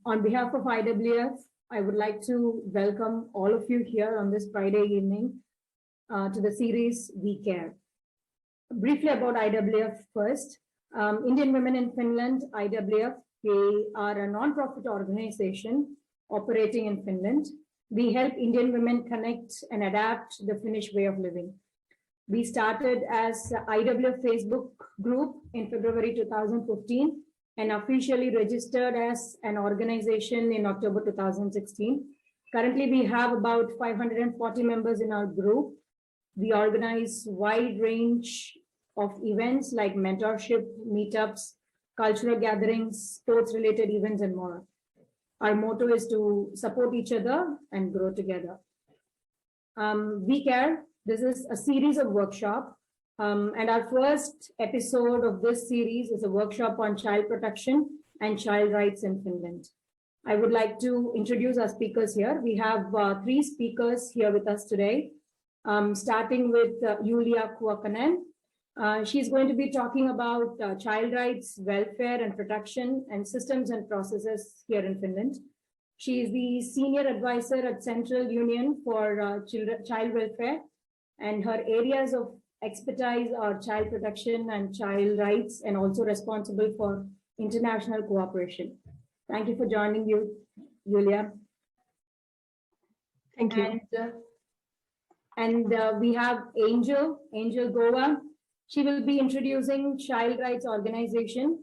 On behalf of IWF, I would like to welcome all of you here on this Friday evening to the series We Care. Briefly about IWF first. Indian Women in Finland, IWF, they are a non-profit organization operating in Finland. We help Indian women connect and adapt the Finnish way of living. We started as IWF Facebook group in February 2015 and officially registered as an organization in October 2016. Currently, we have about 540 members in our group. We organize wide range of events like mentorship, meetups, cultural gatherings, sports-related events, and more. Our motto is to support each other and grow together. We Care. This is a series of workshops. And our first episode of this series is a workshop on child protection and child rights in Finland. I would like to introduce our speakers here. We have 3 speakers here with us today, starting with Julia Kuokkanen. She's going to be talking about child rights, welfare and protection and systems and processes here in Finland. She is the senior advisor at Central Union for Child Welfare, and her areas of expertise are child protection and child rights, and also responsible for international cooperation. Thank you for joining you, Julia. Thank you. And we have Angel Goa. She will be introducing Child Rights Organization.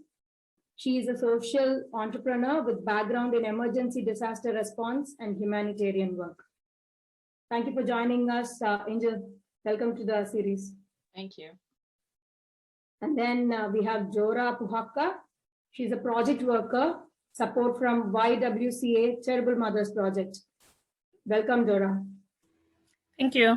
She is a social entrepreneur with background in emergency disaster response and humanitarian work. Thank you for joining us, Angel. Welcome to the series. Thank you. And then we have Jora Puhakka. She's a project worker, support from YWCA Terrible Mothers Project. Welcome, Jora. Thank you.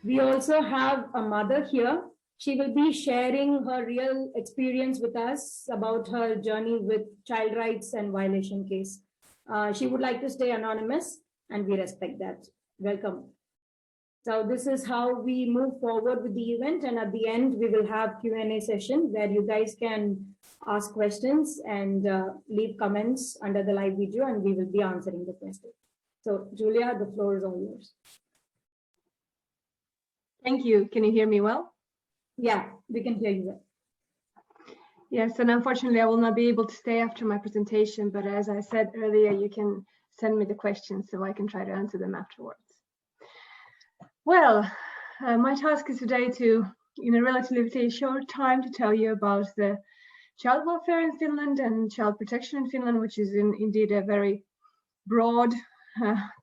We also have a mother here. She will be sharing her real experience with us about her journey with child rights and violation case. She would like to stay anonymous, and we respect that. Welcome. So this is how we move forward with the event, and at the end we will have Q&A session where you guys can ask questions and leave comments under the live video, and we will be answering the questions. So Julia, the floor is all yours. Thank you. Can you hear me well? Yeah, we can hear you well. Yes, and unfortunately I will not be able to stay after my presentation, but as I said earlier, you can send me the questions so I can try to answer them afterwards. Well, my task is today to, in a relatively short time, to tell you about the child welfare in Finland and child protection in Finland, which is indeed a very broad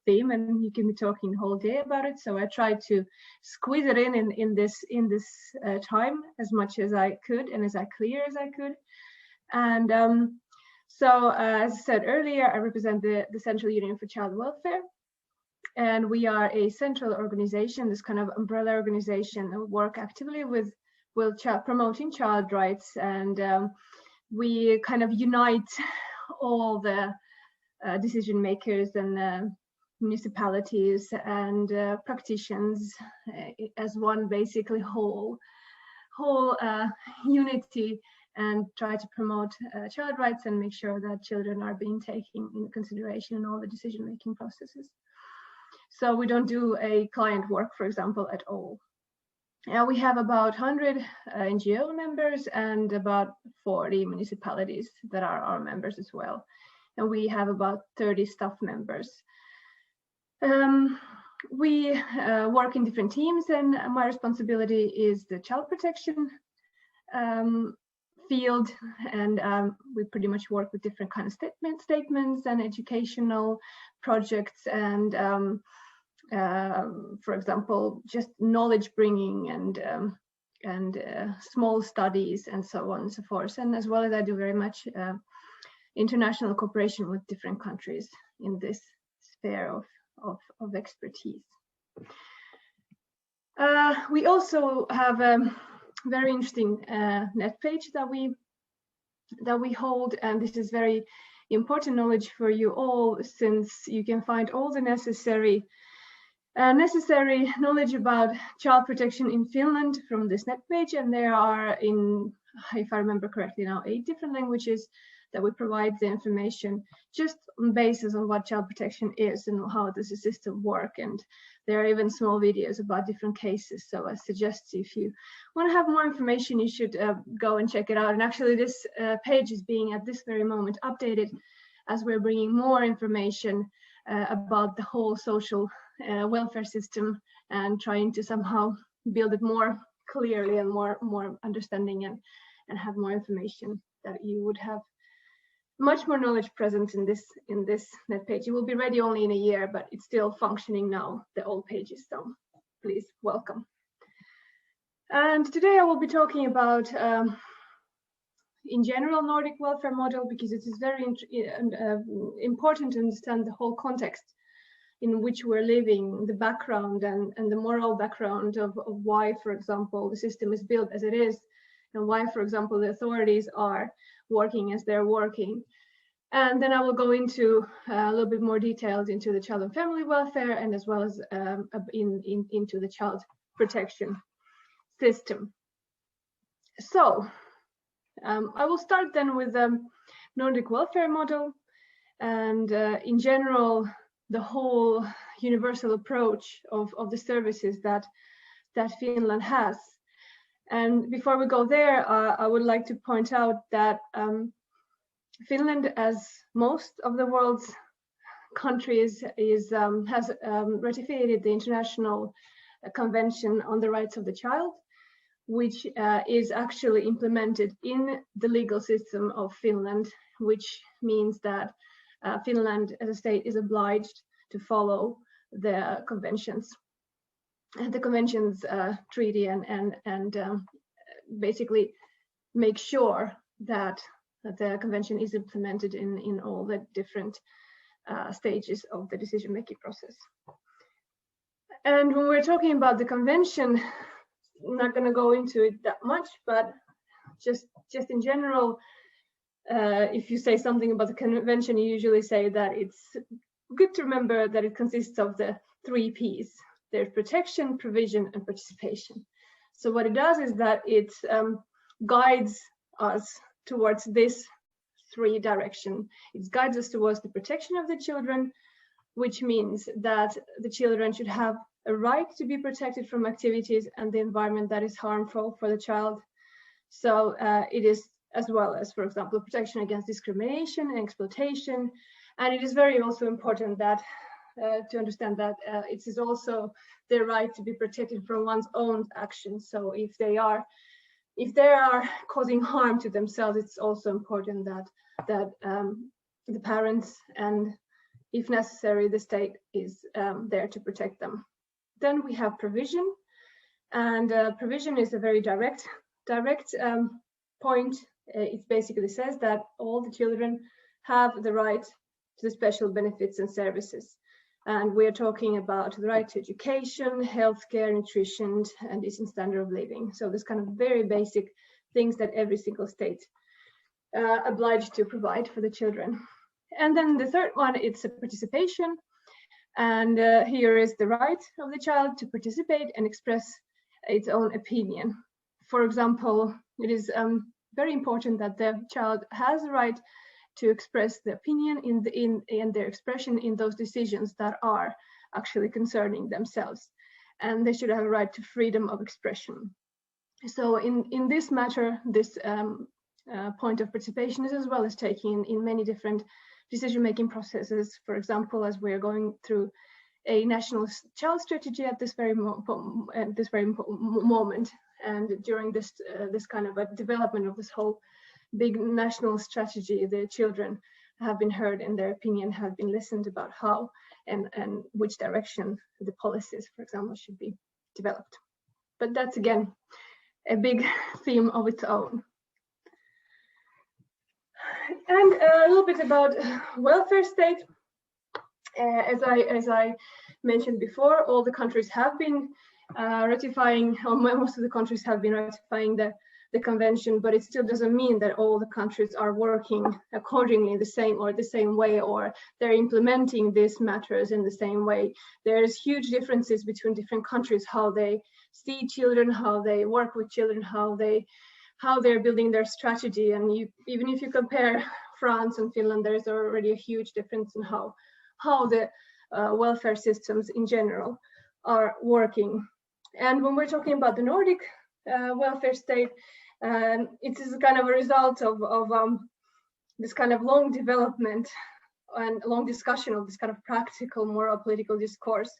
theme, and you can be talking the whole day about it. So I tried to squeeze it in this time as much as I could and as clear as I could. And so as I said earlier, I represent the Central Union for Child Welfare. And we are a central organization, this kind of umbrella organization that work actively with promoting child rights. And we kind of unite all the decision makers and municipalities and practitioners as one basically whole unity, and try to promote child rights and make sure that children are being taken into consideration in all the decision-making processes. So we don't do a client work, for example, at all. We have about 100 NGO members and about 40 municipalities that are our members as well. And we have about 30 staff members. We work in different teams, and my responsibility is the child protection field, and we pretty much work with different kinds of statements and educational projects, and for example, just knowledge bringing and small studies and so on and so forth. And as well as I do very much international cooperation with different countries in this sphere of expertise. We also have a very interesting net page that we hold, and this is very important knowledge for you all, since you can find all the necessary knowledge about child protection in Finland from this net page, and there are, in, if I remember correctly now, 8 different languages that we provide the information just on basis on what child protection is and how does the system work. And there are even small videos about different cases. So I suggest if you want to have more information, you should go and check it out. And actually this page is being at this very moment updated as we're bringing more information about the whole social welfare system and trying to somehow build it more clearly and more understanding and have more information that you would have much more knowledge present in this net page. It will be ready only in a year, but it's still functioning now, the old pages, so please welcome. And today I will be talking about in general Nordic welfare model, because it is very important to understand the whole context in which we're living, the background and the moral background of why, for example, the system is built as it is, and why, for example, the authorities are working as they're working. And then I will go into a little bit more details into the child and family welfare, and as well as into the child protection system. So I will start then with the Nordic welfare model, and in general, the whole universal approach of the services that Finland has. And before we go there, I would like to point out that Finland, as most of the world's countries, has ratified the International Convention on the Rights of the Child, which is actually implemented in the legal system of Finland, which means that Finland as a state is obliged to follow the conventions, treaty, and basically make sure that the convention is implemented in all the different stages of the decision-making process. And when we're talking about the convention, I'm not going to go into it that much, but just in general, if you say something about the convention, you usually say that it's good to remember that it consists of the 3 P's. There's protection, provision, and participation. So what it does is that it guides us towards this 3 direction. It guides us towards the protection of the children, which means that the children should have a right to be protected from activities and the environment that is harmful for the child. So it is, as well as, for example, protection against discrimination and exploitation. And it is very also important that to understand that it is also their right to be protected from one's own actions. So if they are causing harm to themselves, it's also important that the parents and, if necessary, the state is there to protect them. Then we have provision, and provision is a very direct point. It basically says that all the children have the right to the special benefits and services. And we're talking about the right to education, healthcare, nutrition, and decent standard of living. So this kind of very basic things that every single state obliged to provide for the children. And then the third one, it's a participation. And here is the right of the child to participate and express its own opinion. For example, it is very important that the child has the right to express the opinion in their expression in those decisions that are actually concerning themselves, and they should have a right to freedom of expression. So in this matter, this point of participation is as well as taking in many different decision-making processes. For example, as we're going through a national child strategy at this very moment, and during this kind of a development of this whole big national strategy, the children have been heard and their opinion have been listened about how and which direction the policies, for example, should be developed. But that's again a big theme of its own. And a little bit about welfare state. As I mentioned before, all the countries have been ratifying, or most of the countries have been ratifying the convention, but it still doesn't mean that all the countries are working accordingly the same way, or they're implementing these matters in the same way. There's huge differences between different countries, how they see children, how they work with children, how they're building their strategy. And even if you compare France and Finland, there is already a huge difference in how the welfare systems in general are working. And when we're talking about the Nordic welfare state, it is kind of a result of this kind of long development and long discussion of this kind of practical moral political discourse.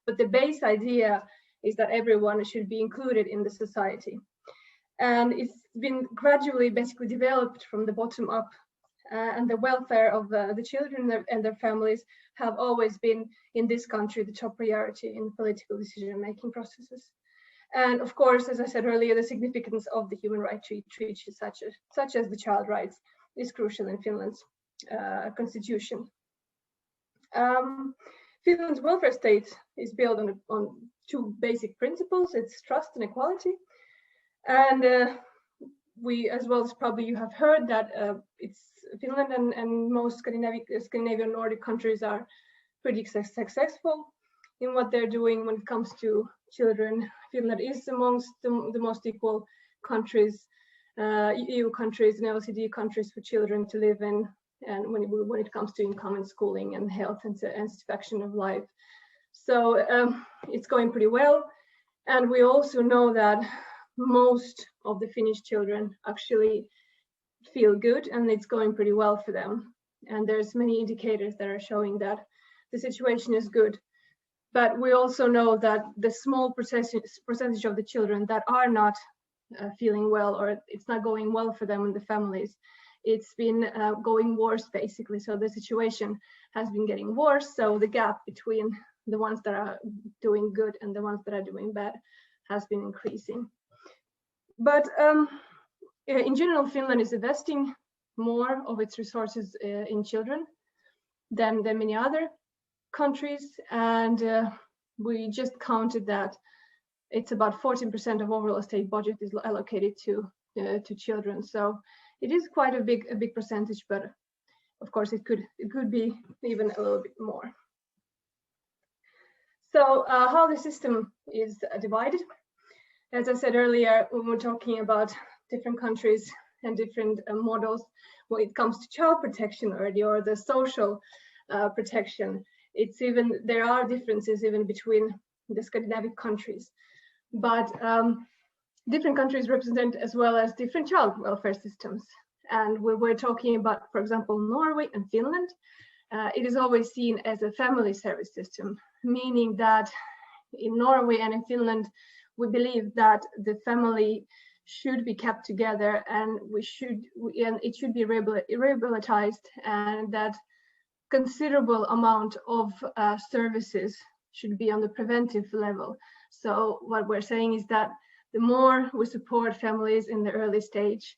But the base idea is that everyone should be included in the society. And it's been gradually basically developed from the bottom up, and the welfare of the children and their families have always been in this country the top priority in political decision-making processes. And of course, as I said earlier, the significance of the human rights treaties such as the Child Rights is crucial in Finland's constitution. Finland's welfare state is built on two basic principles. It's trust and equality. And we, as well as probably you have heard, that it's Finland and most Scandinavian Nordic countries are pretty successful in what they're doing when it comes to children. Finland is amongst the most equal countries, EU countries and LCD countries for children to live in, and when it comes to income and schooling and health and satisfaction of life. So it's going pretty well. And we also know that most of the Finnish children actually feel good and it's going pretty well for them. And there's many indicators that are showing that the situation is good. But we also know that the small percentage of the children that are not feeling well, or it's not going well for them and the families, it's been going worse basically. So the situation has been getting worse. So the gap between the ones that are doing good and the ones that are doing bad has been increasing. But in general, Finland is investing more of its resources in children than many other countries, and we just counted that it's about 14% of overall state budget is allocated to children. So it is quite a big percentage, but of course it could be even a little bit more. So how the system is divided. As I said earlier, when we're talking about different countries and different models, when it comes to child protection or the social protection, there are differences even between the Scandinavian countries. But different countries represent as well as different child welfare systems. And when we're talking about, for example, Norway and Finland, it is always seen as a family service system, meaning that in Norway and in Finland, we believe that the family should be kept together, and it should be rehabilitated, and that considerable amount of services should be on the preventive level. So what we're saying is that the more we support families in the early stage,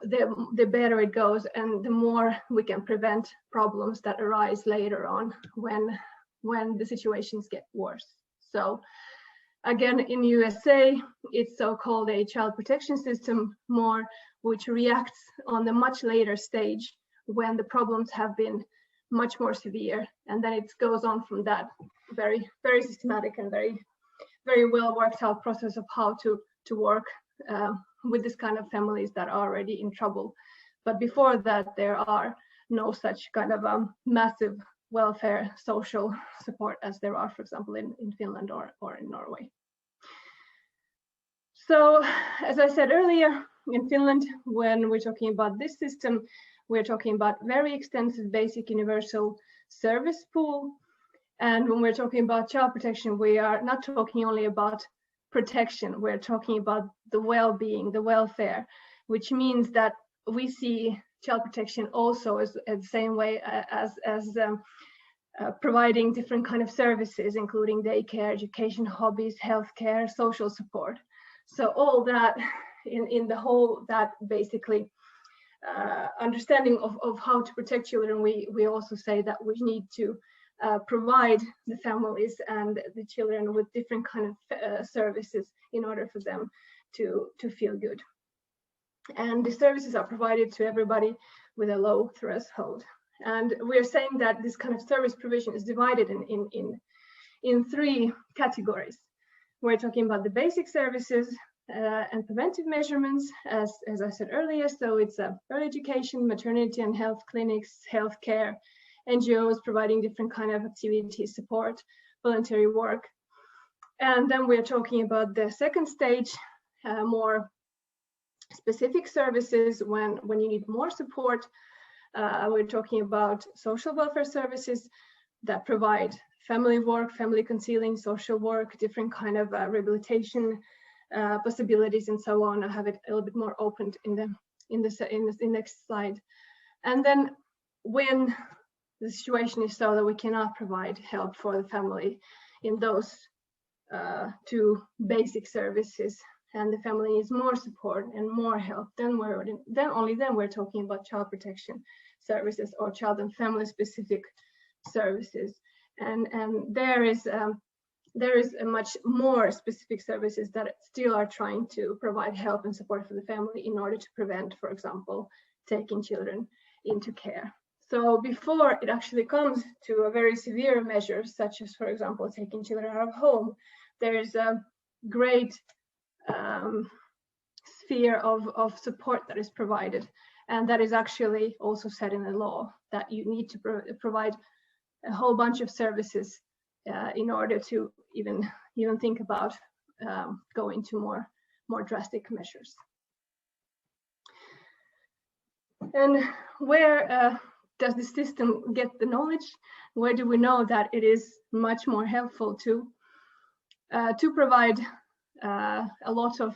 the better it goes, and the more we can prevent problems that arise later on when the situations get worse. So again, in USA, it's so-called a child protection system more, which reacts on the much later stage when the problems have been much more severe, and then it goes on from that very, very systematic and very, very well worked out process of how to work with this kind of families that are already in trouble. But before that, there are no such kind of massive welfare social support as there are, for example, in Finland or in Norway. So, as I said earlier, in Finland, when we're talking about this system, we're talking about very extensive basic universal service pool. And when we're talking about child protection, we are not talking only about protection, we're talking about the well-being, the welfare, which means that we see child protection also as the same way as providing different kind of services, including daycare, education, hobbies, healthcare, social support. So all that in the whole, that basically understanding of how to protect children, we also say that we need to provide the families and the children with different kind of services in order for them to feel good. And the services are provided to everybody with a low threshold. And we're saying that this kind of service provision is divided in three categories. We're talking about the basic services, and preventive measurements, as I said earlier. So it's early education, maternity and health clinics, healthcare, NGOs providing different kind of activities, support, voluntary work. And then we're talking about the second stage, more specific services when you need more support. We're talking about social welfare services that provide family work, family counseling, social work, different kind of rehabilitation possibilities, and so on. I'll have it a little bit more opened in the next slide. And then when the situation is so that we cannot provide help for the family in those two basic services, and the family needs more support and more help, then only then we're talking about child protection services or child and family specific services. And there is a much more specific services that still are trying to provide help and support for the family in order to prevent, for example, taking children into care. So before it actually comes to a very severe measure, such as, for example, taking children out of home, there is a great sphere of support that is provided, and that is actually also set in the law, that you need to provide a whole bunch of services in order to even think about going to more drastic measures. And where does the system get the knowledge? Where do we know that it is much more helpful to provide a lot of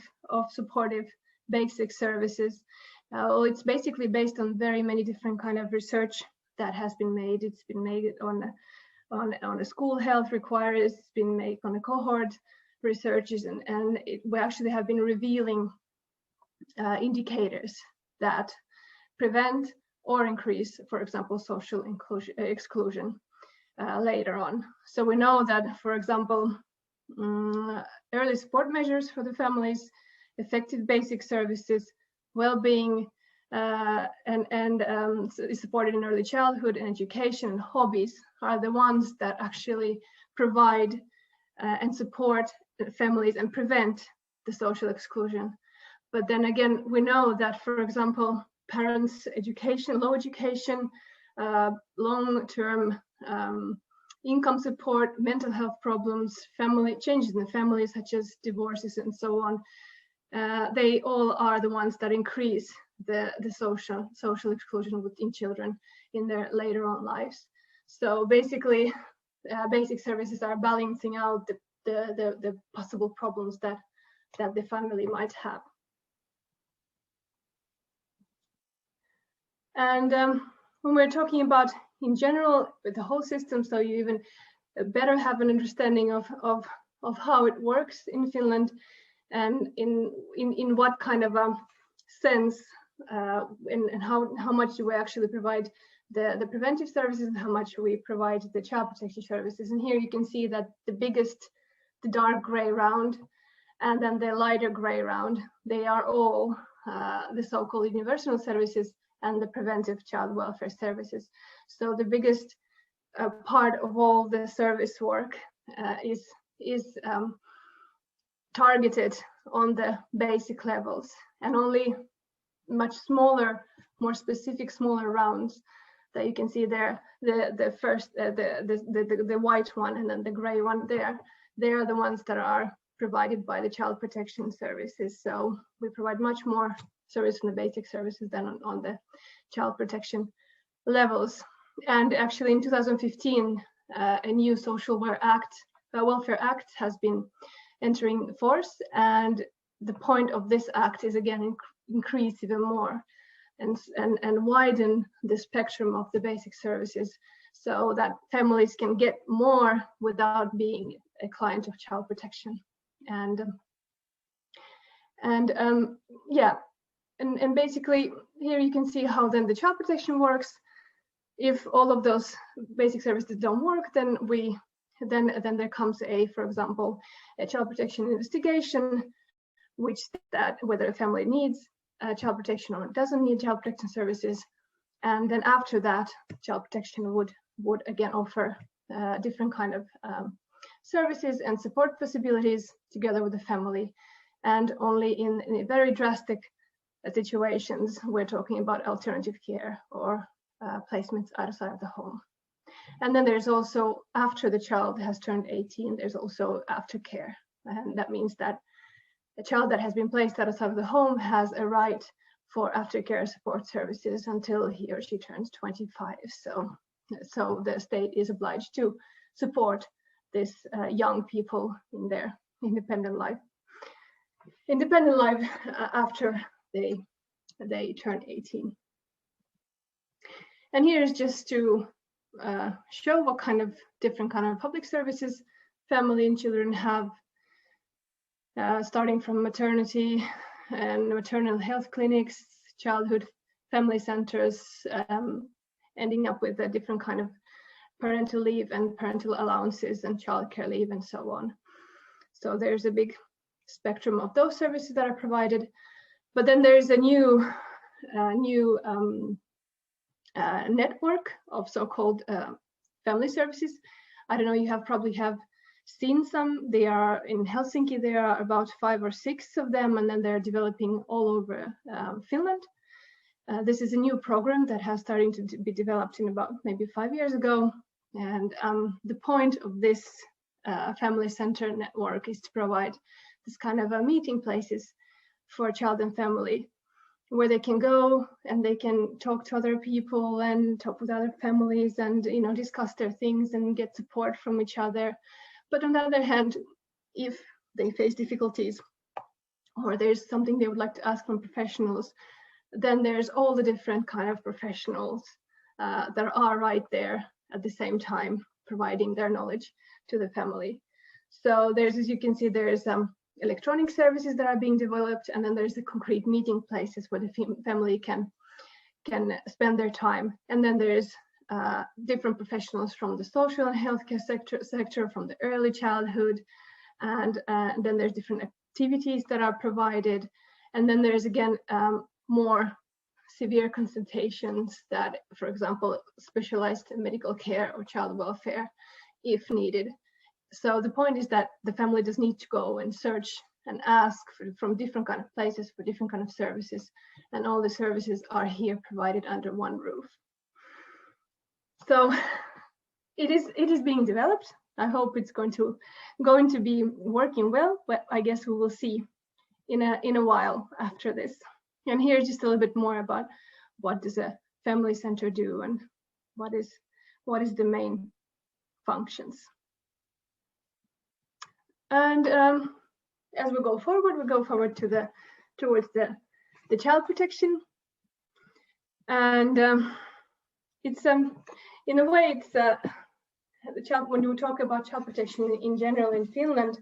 supportive basic services? Well, it's basically based on very many different kind of research that has been made. It's been made on a school health requirements, it's been made on a cohort researches, and we actually have been revealing indicators that prevent or increase, for example, social exclusion later on. So we know that, for example, early support measures for the families, effective basic services, well-being, and supported in early childhood and education and hobbies are the ones that actually provide and support families and prevent the social exclusion. But then again, we know that, for example, parents' education, low education, long-term income support, mental health problems, family changes in the family, such as divorces and so on, they all are the ones that increase the social exclusion within children in their later on lives. So basically, basic services are balancing out the possible problems that the family might have. And when we're talking about in general with the whole system, so you even better have an understanding of how it works in Finland, and in what kind of sense and how much do we actually provide the preventive services and how much we provide the child protection services. And here you can see that the dark gray round and then the lighter gray round, they are all the so-called universal services and the preventive child welfare services. So the biggest part of all the service work is targeted on the basic levels, and only much smaller, more specific, smaller rounds that you can see there. The first, the white one and then the gray one there, they are the ones that are provided by the child protection services. So we provide much more service in the basic services than on the child protection levels. And actually in 2015, a new social welfare act has been entering force, and the point of this act is again increase even more and widen the spectrum of the basic services so that families can get more without being a client of child protection. And basically here you can see how then the child protection works. If all of those basic services don't work, then there comes for example, a child protection investigation, which that whether a family needs child protection or doesn't need child protection services. And then after that, child protection would again offer different kind of services and support possibilities together with the family and only in very drastic situations we're talking about alternative care or placements outside of the home. And then there's also, after the child has turned 18, there's also aftercare, and that means that a child that has been placed outside of the home has a right for aftercare support services until he or she turns 25. So the state is obliged to support this young people in their independent life after they turn 18. And here's just to show what kind of different kind of public services family and children have, starting from maternity and maternal health clinics, childhood family centers, ending up with a different kind of parental leave and parental allowances and childcare leave and so on. So there's a big spectrum of those services that are provided. But then there's a new network of so-called family services. I don't know, you probably have seen some. They are in Helsinki. There are about 5 or 6 of them, and then they're developing all over Finland. This is a new program that has started to be developed in about maybe 5 years ago. And the point of this family center network is to provide this kind of meeting places for child and family, where they can go and they can talk to other people and talk with other families and, you know, discuss their things and get support from each other. But on the other hand, if they face difficulties or there's something they would like to ask from professionals, then there's all the different kind of professionals that are right there at the same time, providing their knowledge to the family. So there's, as you can see, there's electronic services that are being developed, and then there's the concrete meeting places where the family can spend their time. And then there's different professionals from the social and healthcare sector, from the early childhood, and then there's different activities that are provided. And then there's again more severe consultations that, for example, specialized medical care or child welfare if needed. So the point is that the family does need to go and search and ask from different kind of places for different kind of services, and all the services are here provided under one roof. So it is being developed. I hope it's going to be working well, but I guess we will see in a while after this. And here's just a little bit more about what does a family center do and what is the main functions. And as we go forward towards the child protection. And it's in a way it's the child, when we talk about child protection in general in Finland,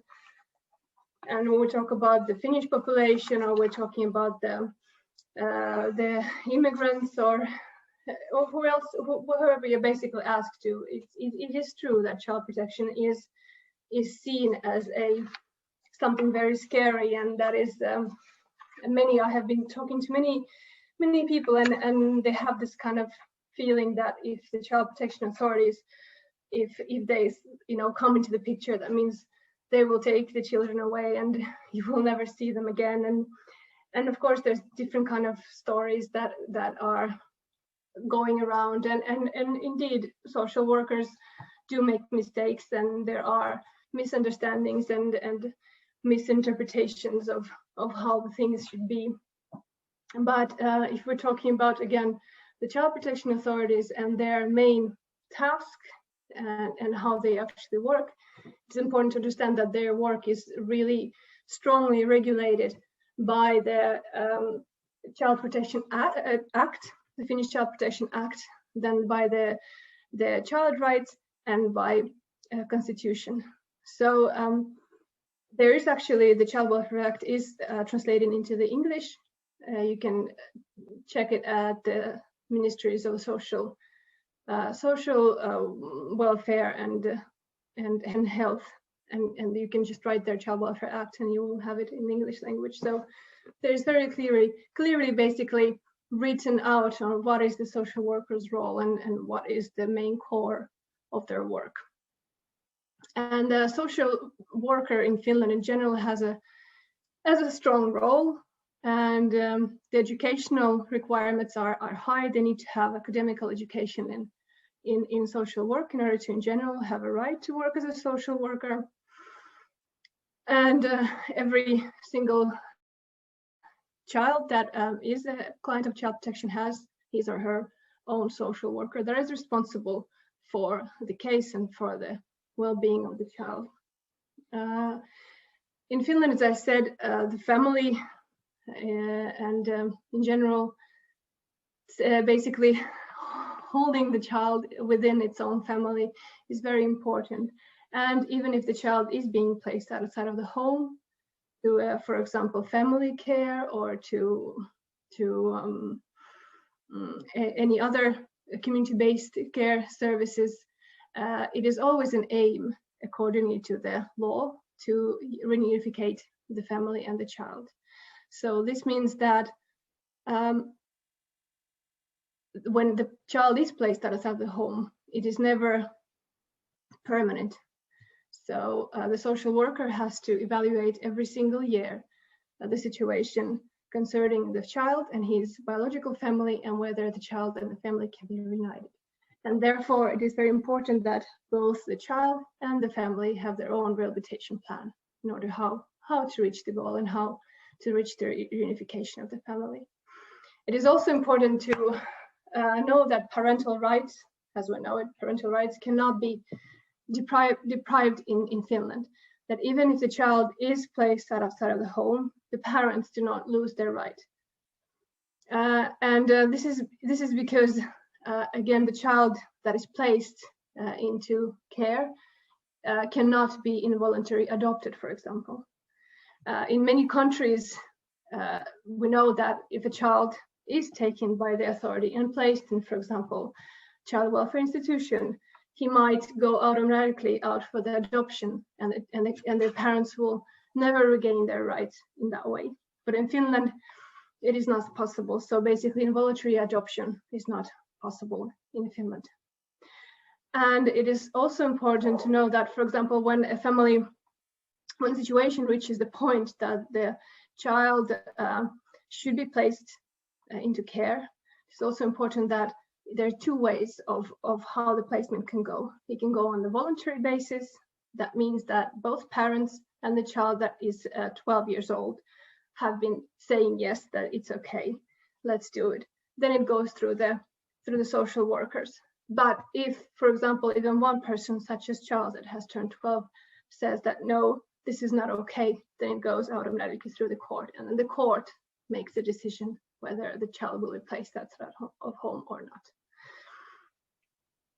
and when we talk about the Finnish population, or we're talking about the immigrants or whoever you're basically asked to, it is true that child protection is seen as something very scary, and that is I have been talking to many people, and they have this kind of feeling that if the child protection authorities, if they come into the picture, that means they will take the children away and you will never see them again. And of course there's different kind of stories that are going around, and indeed social workers do make mistakes, and there are misunderstandings and misinterpretations of how the things should be. But if we're talking about, again, the child protection authorities and their main task and how they actually work, it's important to understand that their work is really strongly regulated by the Child Protection Act, the Finnish Child Protection Act, then by the ChildRights and by Constitution. So there is actually, the Child Welfare Act is translated into the English. You can check it at the Ministries of Social Welfare and Health, and you can just write their Child Welfare Act and you will have it in the English language. So there's very clearly basically written out on what is the social worker's role and what is the main core of their work. And the social worker in Finland in general has has a strong role, and the educational requirements are high. They need to have academical education in social work in order to, in general, have a right to work as a social worker. And every single child that is a client of child protection has his or her own social worker that is responsible for the case and for the well-being of the child. In Finland, as I said, the family and in general, basically holding the child within its own family is very important. And even if the child is being placed outside of the home to, for example, family care or to any other community-based care services, it is always an aim, accordingly to the law, to reunificate the family and the child. So this means that when the child is placed outside the home, it is never permanent. So the social worker has to evaluate every single year the situation concerning the child and his biological family and whether the child and the family can be reunited. And therefore, it is very important that both the child and the family have their own rehabilitation plan in order how to reach the goal and how to reach the reunification of the family. It is also important to know that parental rights, as we know it, parental rights cannot be deprived in Finland. That even if the child is placed outside of the home, the parents do not lose their right. This is because again, the child that is placed into care cannot be involuntarily adopted, for example. In many countries, we know that if a child is taken by the authority and placed in, for example, child welfare institution, he might go automatically out for the adoption, and their parents will never regain their rights in that way. But in Finland, it is not possible. So basically, involuntary adoption is not possible in Finland. And it is also important to know that, for example, when a situation reaches the point that the child should be placed into care, it's also important that there are two ways of how the placement can go. It can go on the voluntary basis. That means that both parents and the child that is 12 years old have been saying yes, that it's okay, let's do it. Then it goes through the social workers. But if, for example, even one person, such as child that has turned 12, says that no, this is not okay, then it goes automatically through the court, and then the court makes the decision whether the child will be placed outside of home or not.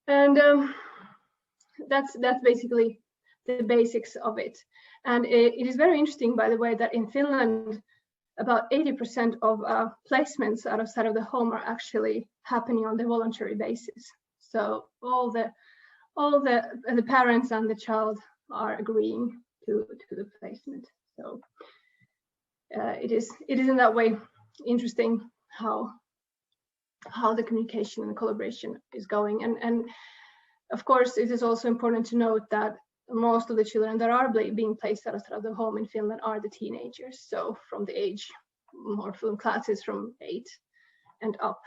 And that's basically the basics of it. And it is very interesting, by the way, that in Finland, about 80% of placements outside of the home are actually happening on the voluntary basis. So all the parents and the child are agreeing to the placement. So it is in that way interesting how the communication and collaboration is going. And of course, it is also important to note that most of the children that are being placed outside of the home in Finland are the teenagers. So from the age, more from classes from 8 and up.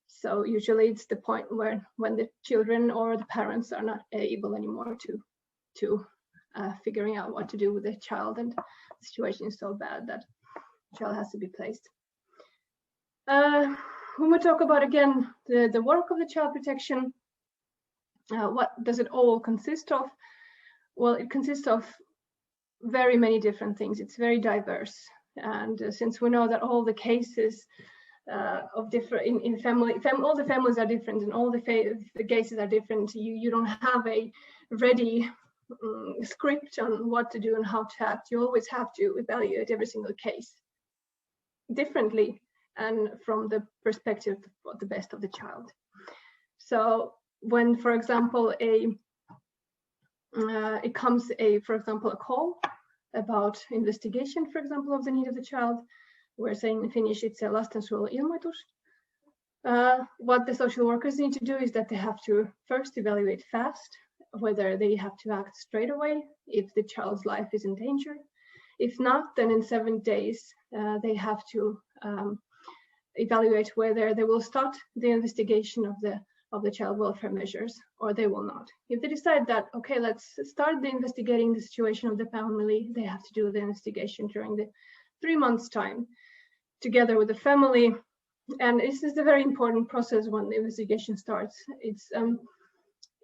So usually it's the point where when the children or the parents are not able anymore to figuring out what to do with the child, and the situation is so bad that the child has to be placed. When we talk about, again, the work of the child protection, what does it all consist of? Well, it consists of very many different things. It's very diverse. And since we know that all the cases of different in family, all the families are different, and all the cases are different, you don't have a ready script on what to do and how to act. You always have to evaluate every single case differently and from the perspective of the best of the child. So when, for example, it comes for example, a call about investigation, for example, of the need of the child, we're saying in Finnish it's a lastensuojeluilmoitus. What the social workers need to do is that they have to first evaluate fast whether they have to act straight away if the child's life is in danger. If not, then in 7 days, they have to evaluate whether they will start the investigation of the child welfare measures or they will not. If they decide that, okay, let's start investigating the situation of the family, they have to do the investigation during the 3 months time together with the family. And this is a very important process when the investigation starts. It's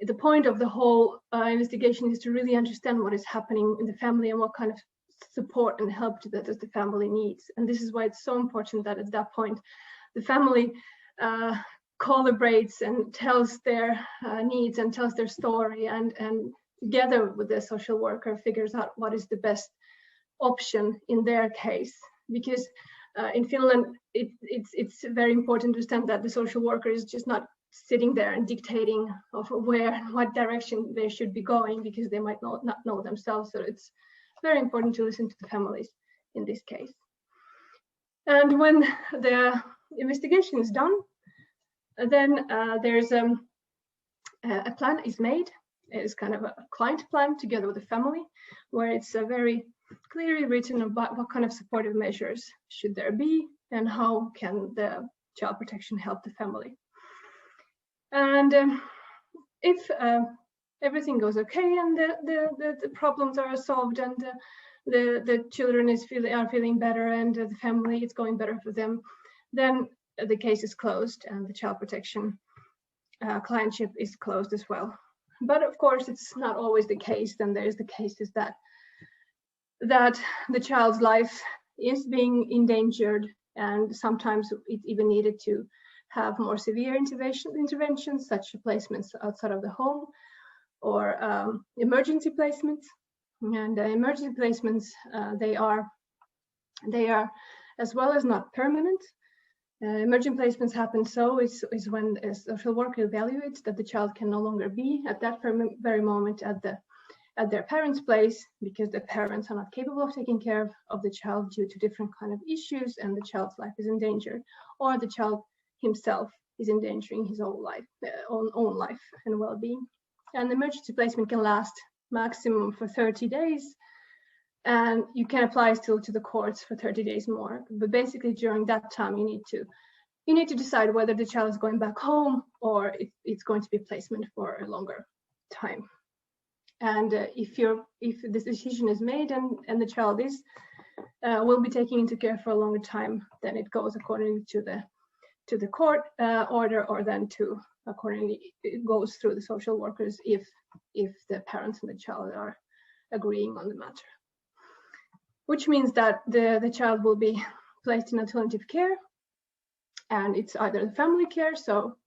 the point of the whole investigation is to really understand what is happening in the family and what kind of support and help that the family needs. And this is why it's so important that at that point, the family collaborates and tells their needs and tells their story, and together with the social worker figures out what is the best option in their case. Because in Finland, it's very important to understand that the social worker is just not sitting there and dictating of what direction they should be going, because they might not know themselves. So it's very important to listen to the families in this case. And when the investigation is done, then there's a plan is made. It's kind of a client plan together with the family, where it's very clearly written about what kind of supportive measures should there be and how can the child protection help the family. And if everything goes okay and the problems are solved and the children are feeling better and the family is going better for them, then the case is closed and the child protection clientship is closed as well. But of course, it's not always the case. Then there's the cases that the child's life is being endangered, and sometimes it's even needed to have more severe interventions, such as placements outside of the home or emergency placements. And emergency placements, they are as well as not permanent. Emergent placements happen is when a social worker evaluates that the child can no longer be at that very moment at their parents' place, because the parents are not capable of taking care of the child due to different kind of issues, and the child's life is endangered, or the child himself is endangering his own life and well-being. And the emergency placement can last maximum for 30 days. And you can apply still to the courts for 30 days more. But basically during that time, you need to decide whether the child is going back home or it's going to be placement for a longer time. And if this decision is made and the child will be taken into care for a longer time, then it goes according to the court order, or then accordingly it goes through the social workers if the parents and the child are agreeing on the matter. Which means that the child will be placed in alternative care, and it's either the family care, so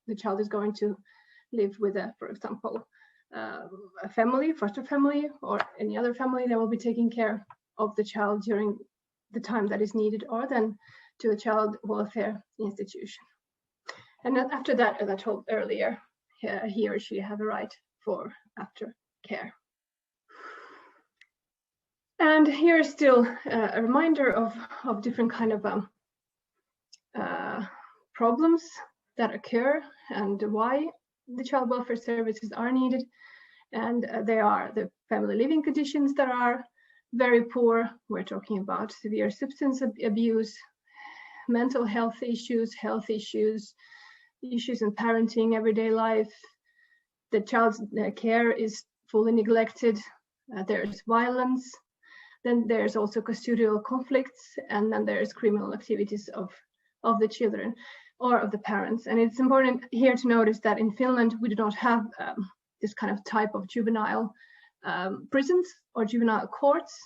the child is going to live with for example, a family, foster family, or any other family that will be taking care of the child during the time that is needed, or then to a child welfare institution. And then after that, as I told earlier, he or she have a right for aftercare. And here is still a reminder of different kind of problems that occur and why the child welfare services are needed. And they are the family living conditions that are very poor. We're talking about severe substance abuse, mental health issues, issues in parenting, everyday life. The child's care is fully neglected. There's violence. Then there's also custodial conflicts, and then there's criminal activities of the children or of the parents. And it's important here to notice that in Finland, we do not have this kind of type of juvenile prisons or juvenile courts,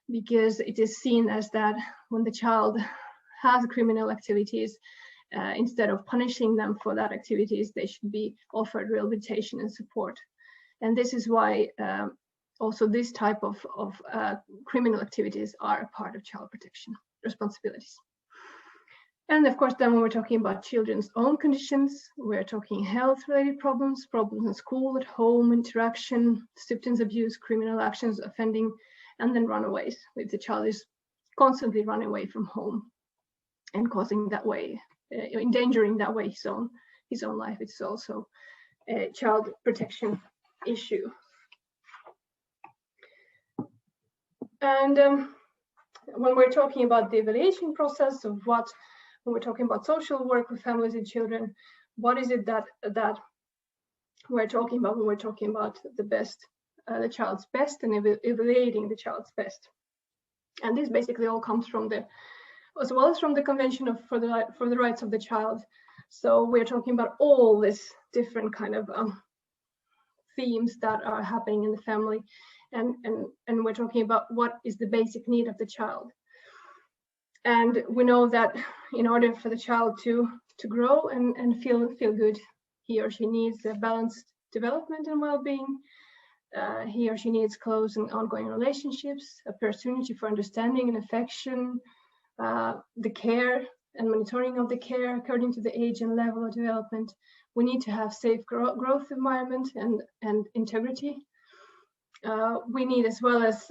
because it is seen as that when the child has criminal activities, instead of punishing them for that activities, they should be offered rehabilitation and support. And this is why also this type of criminal activities are a part of child protection responsibilities. And of course, then when we're talking about children's own conditions, we're talking health-related problems in school, at home, interaction, substance abuse, criminal actions, offending, and then runaways. If the child is constantly running away from home and causing that way, endangering that way his own life, it's also a child protection issue. And when we're talking about the evaluation process of when we're talking about social work with families and children, what is it that we're talking about when we're talking about the child's best and evaluating the child's best? And this basically all comes from as well as from the Convention for the Rights of the Child. So we're talking about all these different kind of themes that are happening in the family, and we're talking about what is the basic need of the child. And we know that in order for the child to grow and feel good, he or she needs a balanced development and well-being. He or she needs close and ongoing relationships, opportunity for understanding and affection, the care and monitoring of the care according to the age and level of development. We need to have safe growth environment and integrity. We need as well as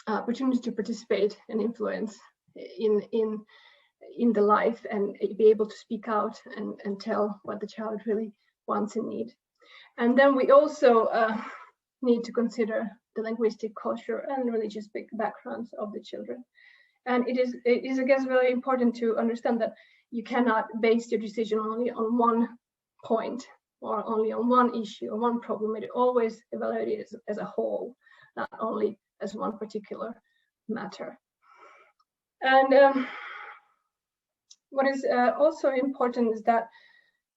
opportunity to participate and influence in the life and be able to speak out and tell what the child really wants and needs. And then we also need to consider the linguistic, cultural, and religious backgrounds of the children. And it is, I guess, very important to understand that you cannot base your decision only on one point or only on one issue or one problem. It always evaluated as a whole, not only as one particular matter. And what is also important is that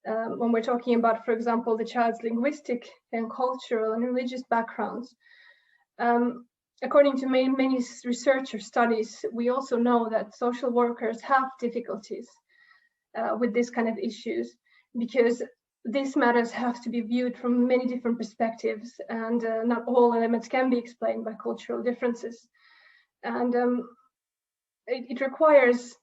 when we're talking about, for example, the child's linguistic and cultural and religious backgrounds, according to many researcher studies, we also know that social workers have difficulties with this kind of issues, because these matters have to be viewed from many different perspectives, and not all elements can be explained by cultural differences. And it requires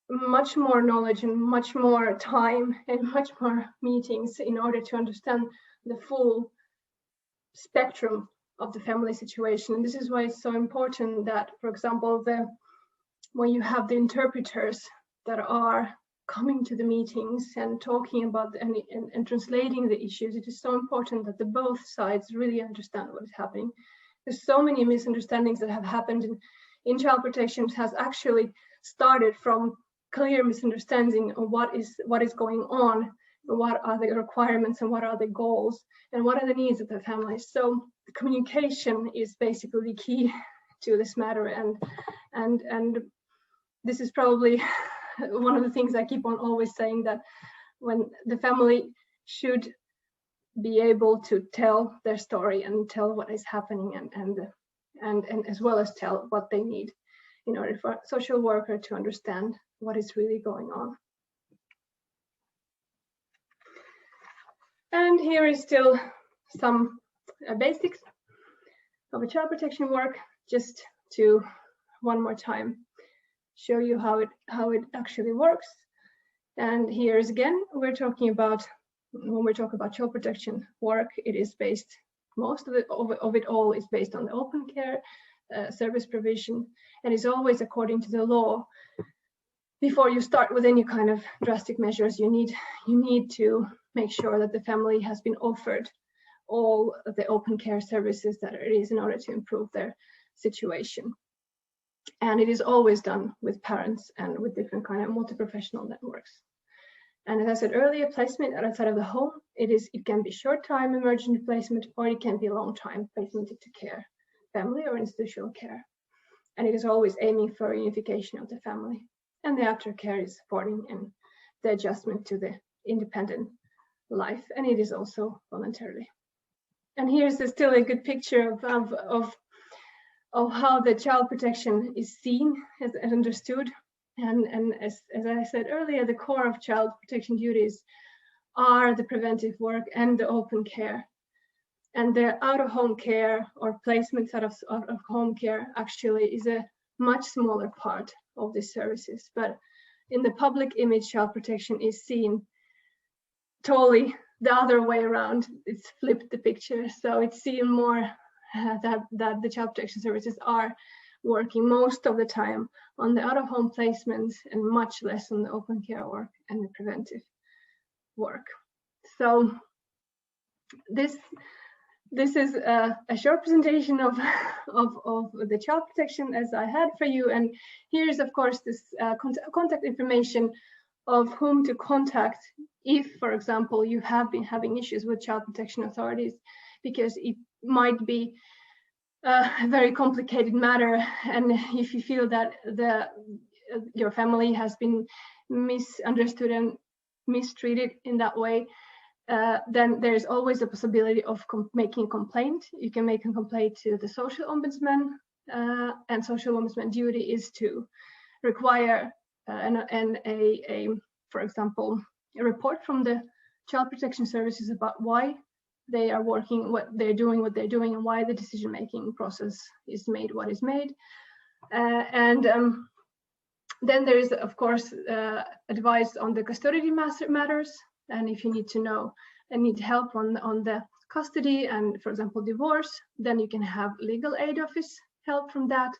much more knowledge and much more time and much more meetings in order to understand the full spectrum of the family situation. And this is why it's so important that, for example, when you have the interpreters that are coming to the meetings and talking about and translating the issues, it is so important that both sides really understand what is happening. There's so many misunderstandings that have happened in child protection has actually started from clear misunderstanding of what is going on, what are the requirements and what are the goals and what are the needs of the families. So the communication is basically key to this matter, and this is probably one of the things I keep on always saying, that when the family should be able to tell their story and tell what is happening and as well as tell what they need in order for a social worker to understand what is really going on. And here is still some basics of a child protection work, just to one more time show you how it actually works. And here is again, we're talking about, when we talk about child protection work, it is based, most of it all is based on the open care service provision, and is always according to the law. Before you start with any kind of drastic measures, you need to make sure that the family has been offered all of the open care services that it is in order to improve their situation. And it is always done with parents and with different kind of multi-professional networks. And as I said earlier, placement outside of the home, it can be short-time emergency placement, or it can be long-time placement into care, family or institutional care. And it is always aiming for unification of the family. And the aftercare is supporting in the adjustment to the independent life, and it is also voluntarily. And here's still a good picture of how the child protection is seen and understood. And as I said earlier, the core of child protection duties are the preventive work and the open care. And the out-of-home care or placements out of home care actually is a much smaller part of these services. But in the public image, child protection is seen totally the other way around. It's flipped the picture. So it's seen more that the child protection services are working most of the time on the out-of-home placements and much less on the open care work and the preventive work. So this this is a short presentation of the child protection as I had for you. And here's, of course, this contact information of whom to contact if, for example, you have been having issues with child protection authorities, because it might be a very complicated matter. And if you feel that your family has been misunderstood and mistreated in that way, then there's always a possibility of making a complaint. You can make a complaint to the social ombudsman, and social ombudsman duty is to require for example, a report from the child protection services about why they are working, what they're doing, and why the decision-making process is made what is made. Then there is, of course, advice on the custody matters. And if you need to know and need help on the custody and, for example, divorce, then you can have legal aid office help from that.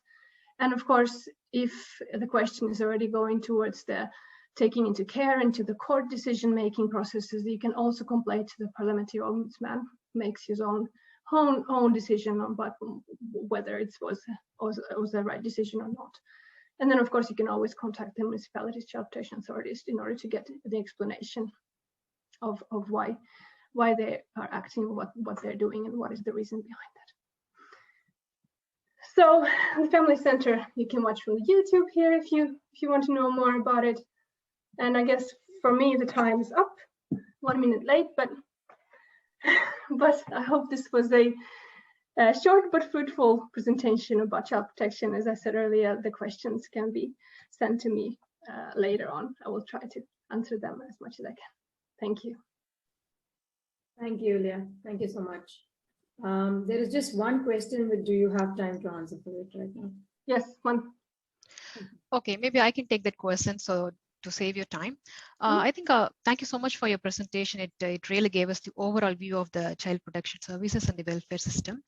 And of course, if the question is already going towards the taking into care into the court decision-making processes, you can also complain to the parliamentary ombudsman, makes his own decision on whether it was the right decision or not. And then, of course, you can always contact the municipalities' child protection authorities in order to get the explanation of why they are acting, what they're doing, and what is the reason behind that. So the Family Center, you can watch from the YouTube here if you want to know more about it. And I guess for me, the time is up, 1 minute late, but I hope this was a short but fruitful presentation about child protection. As I said earlier, the questions can be sent to me later on. I will try to answer them as much as I can. Thank you. Thank you, Julia. Thank you so much. There is just one question, but do you have time to answer for it right now? Yes, one. Okay, maybe I can take that question. So to save your time, I think thank you so much for your presentation. It really gave us the overall view of the child protection services and the welfare system.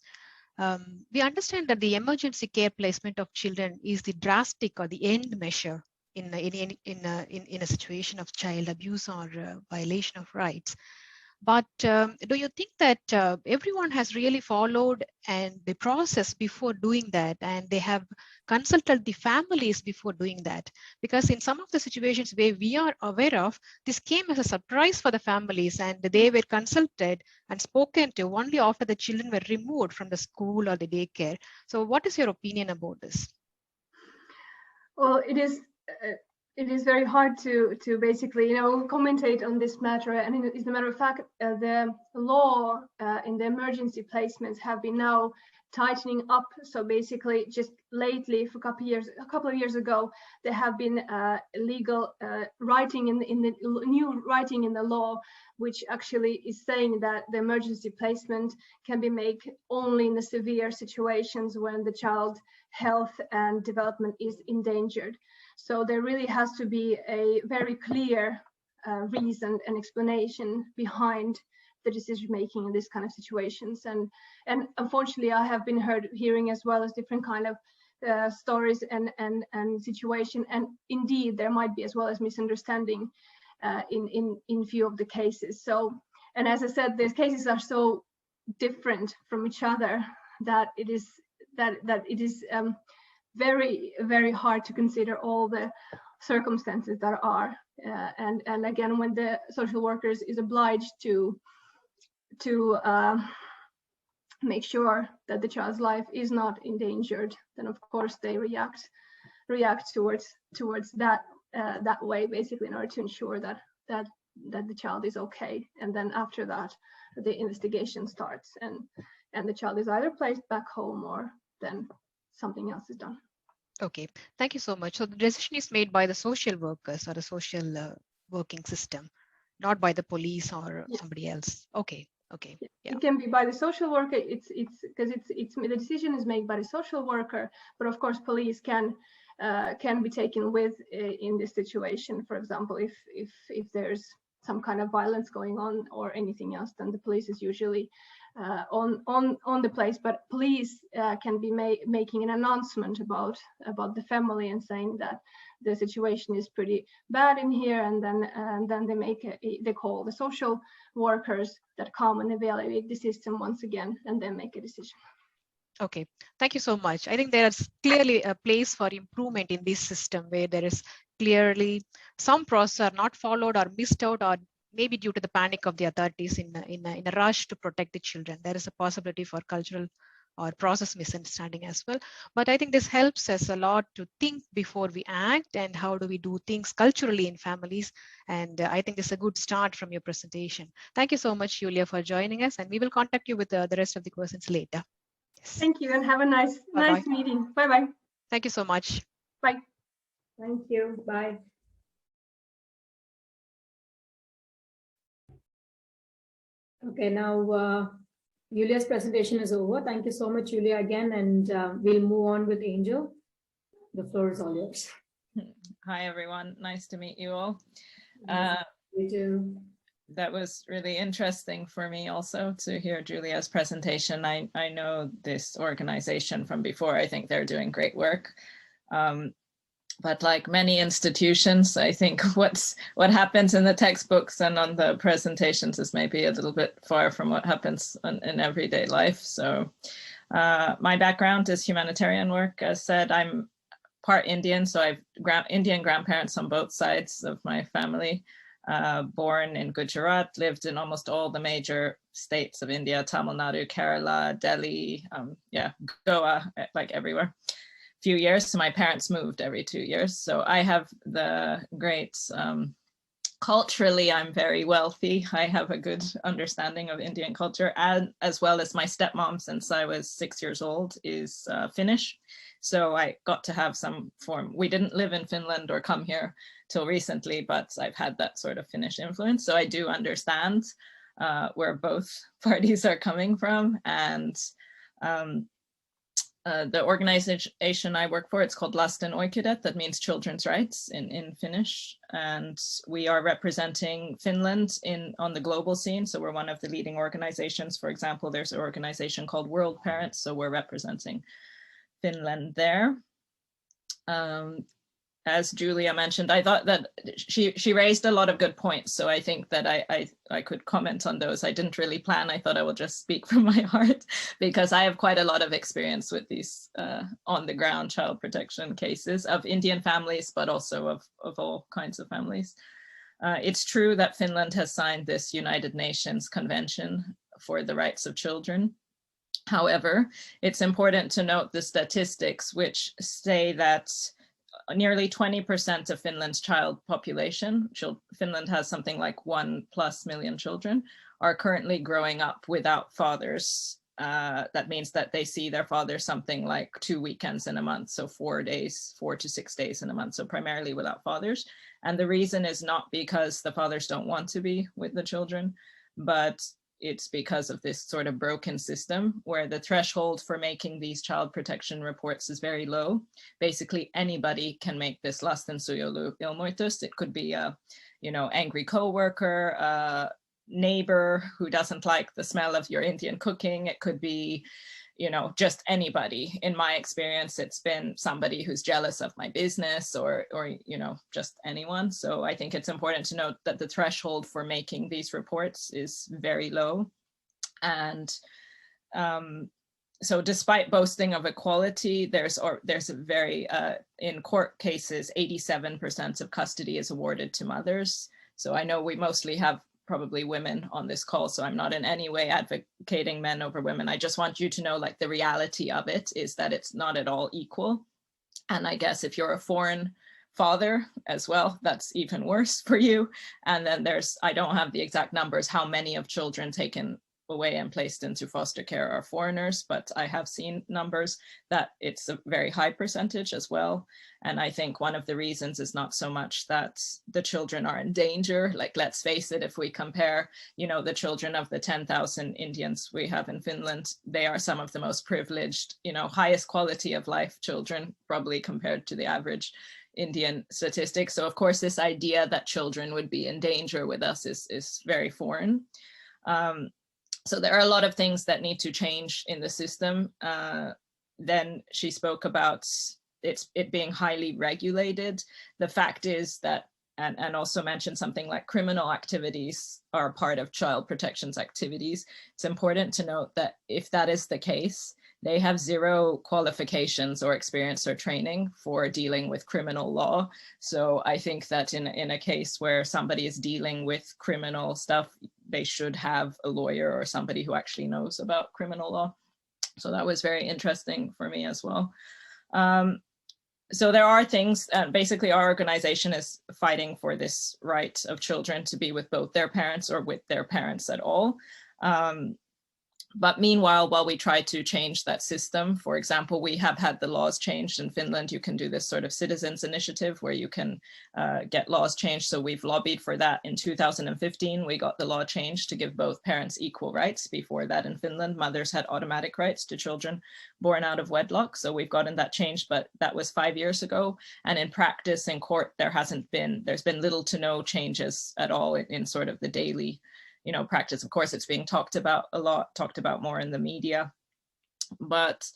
We understand that the emergency care placement of children is the drastic or the end measure in a situation of child abuse or violation of rights. But do you think that everyone has really followed and the process before doing that, and they have consulted the families before doing that? Because in some of the situations where we are aware of, this came as a surprise for the families, and they were consulted and spoken to only after the children were removed from the school or the daycare. So what is your opinion about this? Well, it is very hard to basically, commentate on this matter. And as a matter of fact, the law in the emergency placements have been now tightening up. So basically, just lately, for a couple of years ago, there have been legal writing in the new writing in the law, which actually is saying that the emergency placement can be made only in the severe situations when the child's health and development is endangered. So there really has to be a very clear reason and explanation behind the decision making in this kind of situations. And unfortunately, I have been hearing as well as different kind of stories and situation. And indeed, there might be as well as misunderstanding in few of the cases. So, and as I said, these cases are so different from each other that it is very, very hard to consider all the circumstances that are. And again, when the social workers is obliged to make sure that the child's life is not endangered, then of course they react towards that way, basically, in order to ensure that the child is okay. And then after that, the investigation starts, and the child is either placed back home or then something else is done. Okay, thank you so much. So the decision is made by the social workers or the social working system, not by the police or somebody else. Okay. Yeah. It can be by the social worker. It's because it's the decision is made by the social worker, but of course police can be taken with in this situation. For example, if there's some kind of violence going on or anything else, then the police is usually on the place, but police can be making an announcement about the family and saying that the situation is pretty bad in here, and then they call the social workers that come and evaluate the system once again, and then make a decision. Okay, thank you so much. I think there's clearly a place for improvement in this system where there is clearly some process are not followed or missed out, or maybe due to the panic of the authorities in a rush to protect the children. There is a possibility for cultural or process misunderstanding as well. But I think this helps us a lot to think before we act, and how do we do things culturally in families. And I think this is a good start from your presentation. Thank you so much, Julia, for joining us, and we will contact you with the rest of the questions later. Yes. Thank you, and have a nice meeting. Bye-bye. Thank you so much. Bye. Thank you. Bye. Okay, now Julia's presentation is over. Thank you so much, Julia, again, and we'll move on with Angel. The floor is all yours. Hi, everyone. Nice to meet you all. You too. That was really interesting for me also to hear Julia's presentation. I know this organization from before. I think they're doing great work. But like many institutions, I think what happens in the textbooks and on the presentations is maybe a little bit far from what happens in everyday life. So my background is humanitarian work. As said, I'm part Indian, so I've Indian grandparents on both sides of my family. Born in Gujarat, lived in almost all the major states of India, Tamil Nadu, Kerala, Delhi, Goa, like everywhere. Few years, so my parents moved every 2 years. So I have the great, culturally, I'm very wealthy. I have a good understanding of Indian culture, and as well as my stepmom, since I was 6 years old, is Finnish. So I got to have some form. We didn't live in Finland or come here till recently, but I've had that sort of Finnish influence. So I do understand where both parties are coming from. And the organization I work for, it's called Lasten Oikeudet, that means children's rights in Finnish. And we are representing Finland on the global scene. So we're one of the leading organizations. For example, there's an organization called World Parents. So we're representing Finland there. As Julia mentioned, I thought that she raised a lot of good points. So I think that I could comment on those. I didn't really plan. I thought I will just speak from my heart, because I have quite a lot of experience with these on the ground child protection cases of Indian families, but also of all kinds of families. It's true that Finland has signed this United Nations Convention for the Rights of Children. However, it's important to note the statistics, which say that nearly 20% of Finland's child population, Finland has something like 1+ million children, are currently growing up without fathers. That means that they see their father something like 2 weekends in a month, so 4 to 6 days in a month, so primarily without fathers. And the reason is not because the fathers don't want to be with the children, but it's because of this sort of broken system where the threshold for making these child protection reports is very low. Basically, anybody can make this lastensuojeluilmoitus. It could be a, angry coworker, a neighbor who doesn't like the smell of your Indian cooking. It could be, just anybody. In my experience, it's been somebody who's jealous of my business or just anyone. So I think it's important to note that the threshold for making these reports is very low. And so despite boasting of equality, there's a very, in court cases, 87% of custody is awarded to mothers. So I know we mostly have probably women on this call, so I'm not in any way advocating men over women. I just want you to know, like, the reality of it is that it's not at all equal. And I guess if you're a foreign father as well, that's even worse for you. And then I don't have the exact numbers, how many of children taken away and placed into foster care are foreigners, but I have seen numbers that it's a very high percentage as well. And I think one of the reasons is not so much that the children are in danger. Like, let's face it, if we compare, the children of the 10,000 Indians we have in Finland, they are some of the most privileged, highest quality of life children, probably compared to the average Indian statistics. So of course, this idea that children would be in danger with us is very foreign. So there are a lot of things that need to change in the system. Then she spoke about it being highly regulated. The fact is that, and also mentioned something like criminal activities are part of child protection's activities. It's important to note that if that is the case, they have zero qualifications or experience or training for dealing with criminal law. So I think that in a case where somebody is dealing with criminal stuff, they should have a lawyer or somebody who actually knows about criminal law. So that was very interesting for me as well. So there are things, basically our organization is fighting for this right of children to be with both their parents or with their parents at all. But meanwhile, while we try to change that system, for example, we have had the laws changed in Finland. You can do this sort of citizens initiative where you can get laws changed. So we've lobbied for that. In 2015, we got the law changed to give both parents equal rights. Before that in Finland, mothers had automatic rights to children born out of wedlock. So we've gotten that changed, but that was 5 years ago. And in practice in court, there's been little to no changes at all in sort of the daily practice. Of course, it's being talked about a lot, talked about more in the media. But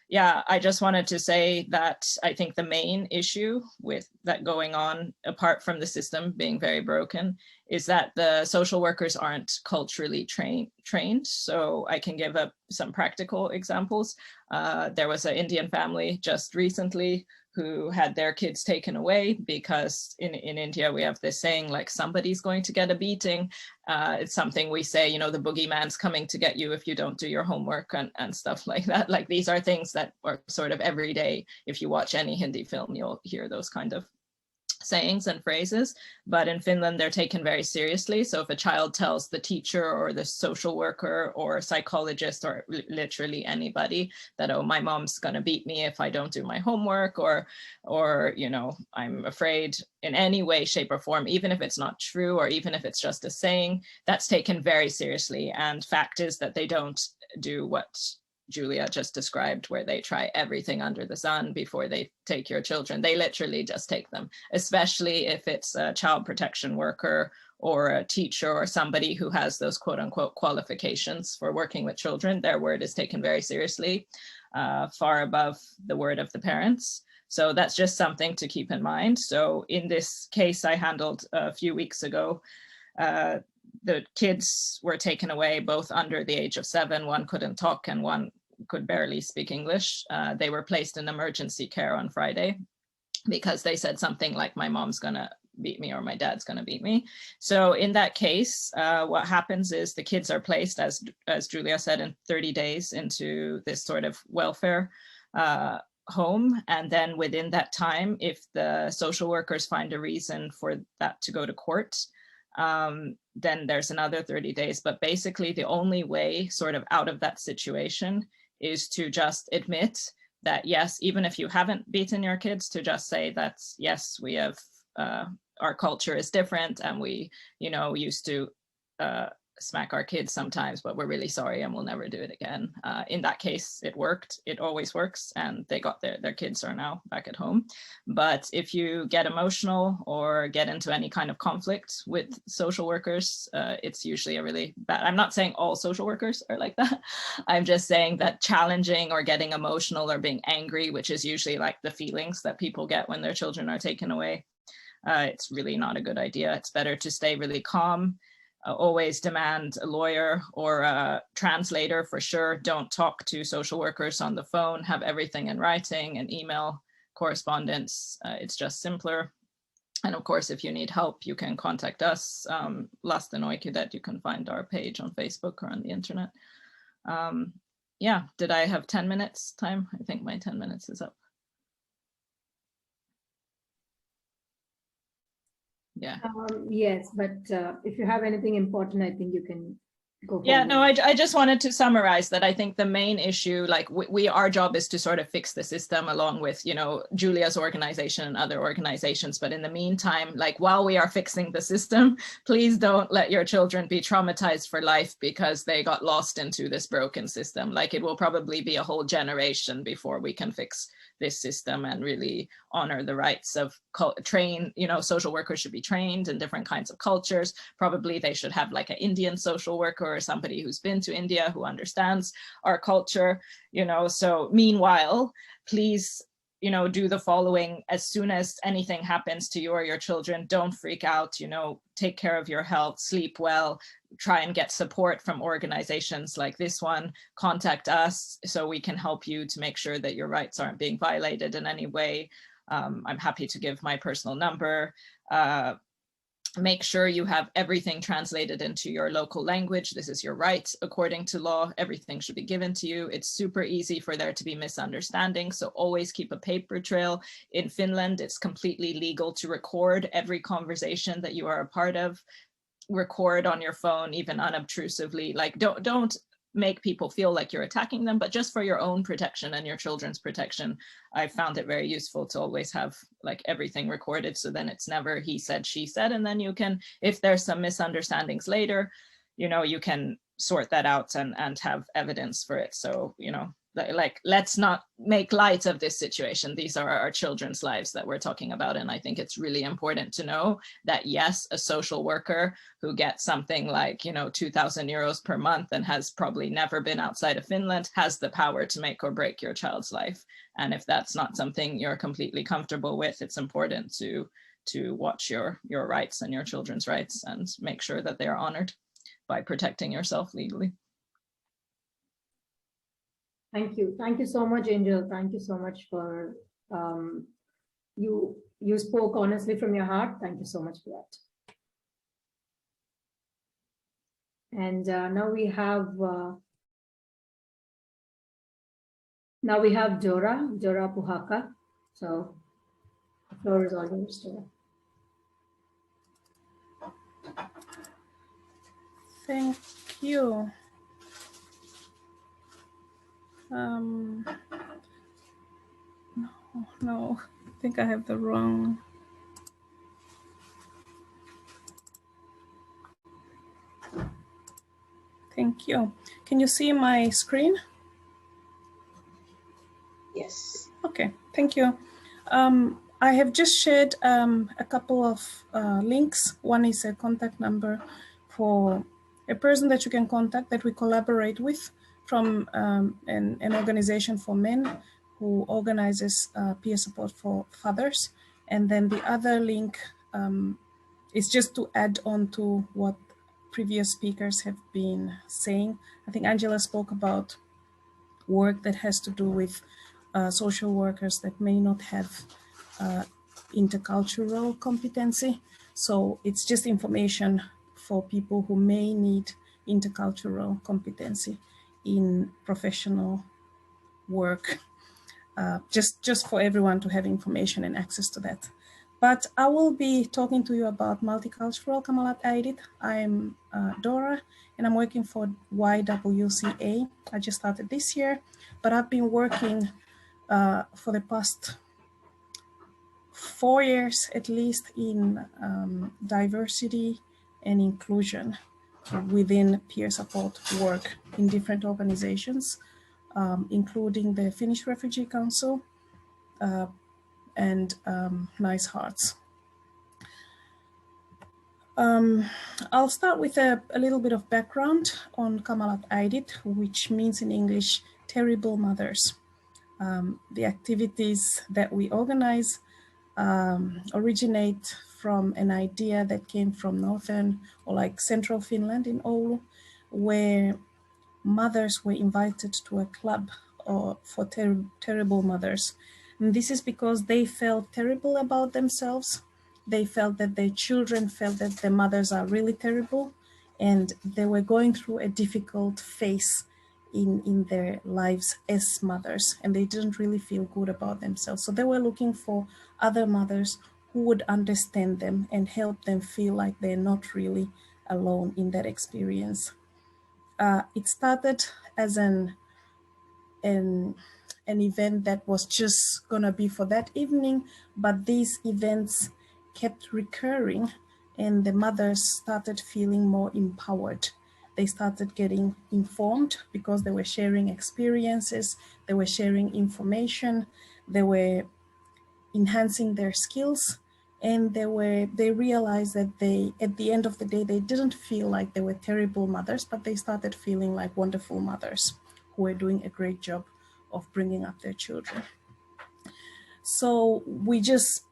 yeah, I just wanted to say that I think the main issue with that going on, apart from the system being very broken, is that the social workers aren't culturally trained. So I can give some practical examples. There was an Indian family just recently who had their kids taken away because in India we have this saying like somebody's going to get a beating. It's something we say, the boogeyman's coming to get you if you don't do your homework and stuff like that. Like these are things that are sort of every day. If you watch any Hindi film, you'll hear those kind of sayings and phrases, but in Finland they're taken very seriously. So if a child tells the teacher or the social worker or a psychologist or literally anybody that, oh, my mom's gonna beat me if I don't do my homework, or I'm afraid in any way, shape or form, even if it's not true or even if it's just a saying, that's taken very seriously. And fact is that they don't do what Julia just described, where they try everything under the sun before they take your children. They literally just take them, especially if it's a child protection worker or a teacher or somebody who has those quote unquote qualifications for working with children. Their word is taken very seriously, far above the word of the parents. So that's just something to keep in mind. So in this case I handled a few weeks ago, the kids were taken away both under the age of 7. One couldn't talk and one could barely speak English. They were placed in emergency care on Friday because they said something like, my mom's gonna beat me or my dad's gonna beat me. So in that case, what happens is the kids are placed, as Julia said, in 30 days into this sort of welfare home. And then within that time, if the social workers find a reason for that to go to court, then there's another 30 days. But basically the only way sort of out of that situation is to just admit that, yes, even if you haven't beaten your kids, to just say that, yes, we have, our culture is different and we, used to smack our kids sometimes, but we're really sorry and we'll never do it again. In that case, it worked. It always works. And they got their kids are now back at home. But if you get emotional or get into any kind of conflict with social workers, it's usually a really bad, I'm not saying all social workers are like that. I'm just saying that challenging or getting emotional or being angry, which is usually like the feelings that people get when their children are taken away, it's really not a good idea. It's better to stay really calm. Always demand a lawyer or a translator for sure. Don't talk to social workers on the phone. Have everything in writing and email correspondence. It's just simpler. And of course, if you need help, you can contact us, Lasten Oikeudet. You can find our page on Facebook or on the internet. Yeah, did I have 10 minutes time? I think my 10 minutes is up. Yeah. Yes, but if you have anything important, I think you can go. Yeah, no, I just wanted to summarize that. I think the main issue, like our job is to sort of fix the system along with, Julia's organization and other organizations. But in the meantime, like while we are fixing the system, please don't let your children be traumatized for life because they got lost into this broken system. Like it will probably be a whole generation before we can fix this system and really honor the rights of social workers should be trained in different kinds of cultures. Probably they should have like an Indian social worker or somebody who's been to India who understands our culture, you know. So meanwhile, please, you know, do the following. As soon as anything happens to you or your children, don't freak out, you know, take care of your health, sleep well, try and get support from organizations like this one, contact us so we can help you to make sure that your rights aren't being violated in any way. I'm happy to give my personal number. Make sure you have everything translated into your local language. This is your right according to law. Everything should be given to you. It's super easy for there to be misunderstandings, so always keep a paper trail. In Finland, it's completely legal to record every conversation that you are a part of. Record on your phone, even unobtrusively. Like, don't make people feel like you're attacking them, but just for your own protection and your children's protection, I found it very useful to always have like everything recorded, so then it's never he said, she said, and then you can, if there's some misunderstandings later, you know, you can sort that out and have evidence for it. So, you know, like, let's not make light of this situation. These are our children's lives that we're talking about. And I think it's really important to know that, yes, a social worker who gets something like, you know, 2,000 euros per month and has probably never been outside of Finland has the power to make or break your child's life. And if that's not something you're completely comfortable with, it's important to watch your rights and your children's rights and make sure that they are honored by protecting yourself legally. Thank you. Thank you so much, Angel. Thank you so much for, you spoke honestly from your heart. Thank you so much for that. And now we have Dora Puhaka. So the floor is all yours, Dora. Thank you. No, I think I have the wrong. Thank you. Can you see my screen? Yes. Okay, thank you. I have just shared a couple of links. One is a contact number for a person that you can contact that we collaborate with from an organization for men who organizes peer support for fathers. And then the other link is just to add on to what previous speakers have been saying. I think Angela spoke about work that has to do with social workers that may not have intercultural competency. So it's just information for people who may need intercultural competency in professional work, just for everyone to have information and access to that. But I will be talking to you about multicultural Kamalat Aidit. I'm Dora, and I'm working for YWCA. I just started this year, but I've been working for the past 4 years at least in diversity and inclusion within peer support work in different organizations, including the Finnish Refugee Council and Nice Hearts. I'll start with a little bit of background on Kamalat Aidit, which means in English, terrible mothers. The activities that we organize originate from an idea that came from northern or like central Finland in Oulu, where mothers were invited to a club for terrible mothers. And this is because they felt terrible about themselves. They felt that their children felt that their mothers are really terrible, and they were going through a difficult phase in their lives as mothers, and they didn't really feel good about themselves. So they were looking for other mothers who would understand them and help them feel like they're not really alone in that experience. It started as an event that was just gonna be for that evening, but these events kept recurring and the mothers started feeling more empowered. They started getting informed because they were sharing experiences, they were sharing information, they were enhancing their skills, and they realized that at the end of the day, they didn't feel like they were terrible mothers, but they started feeling like wonderful mothers who were doing a great job of bringing up their children. So we just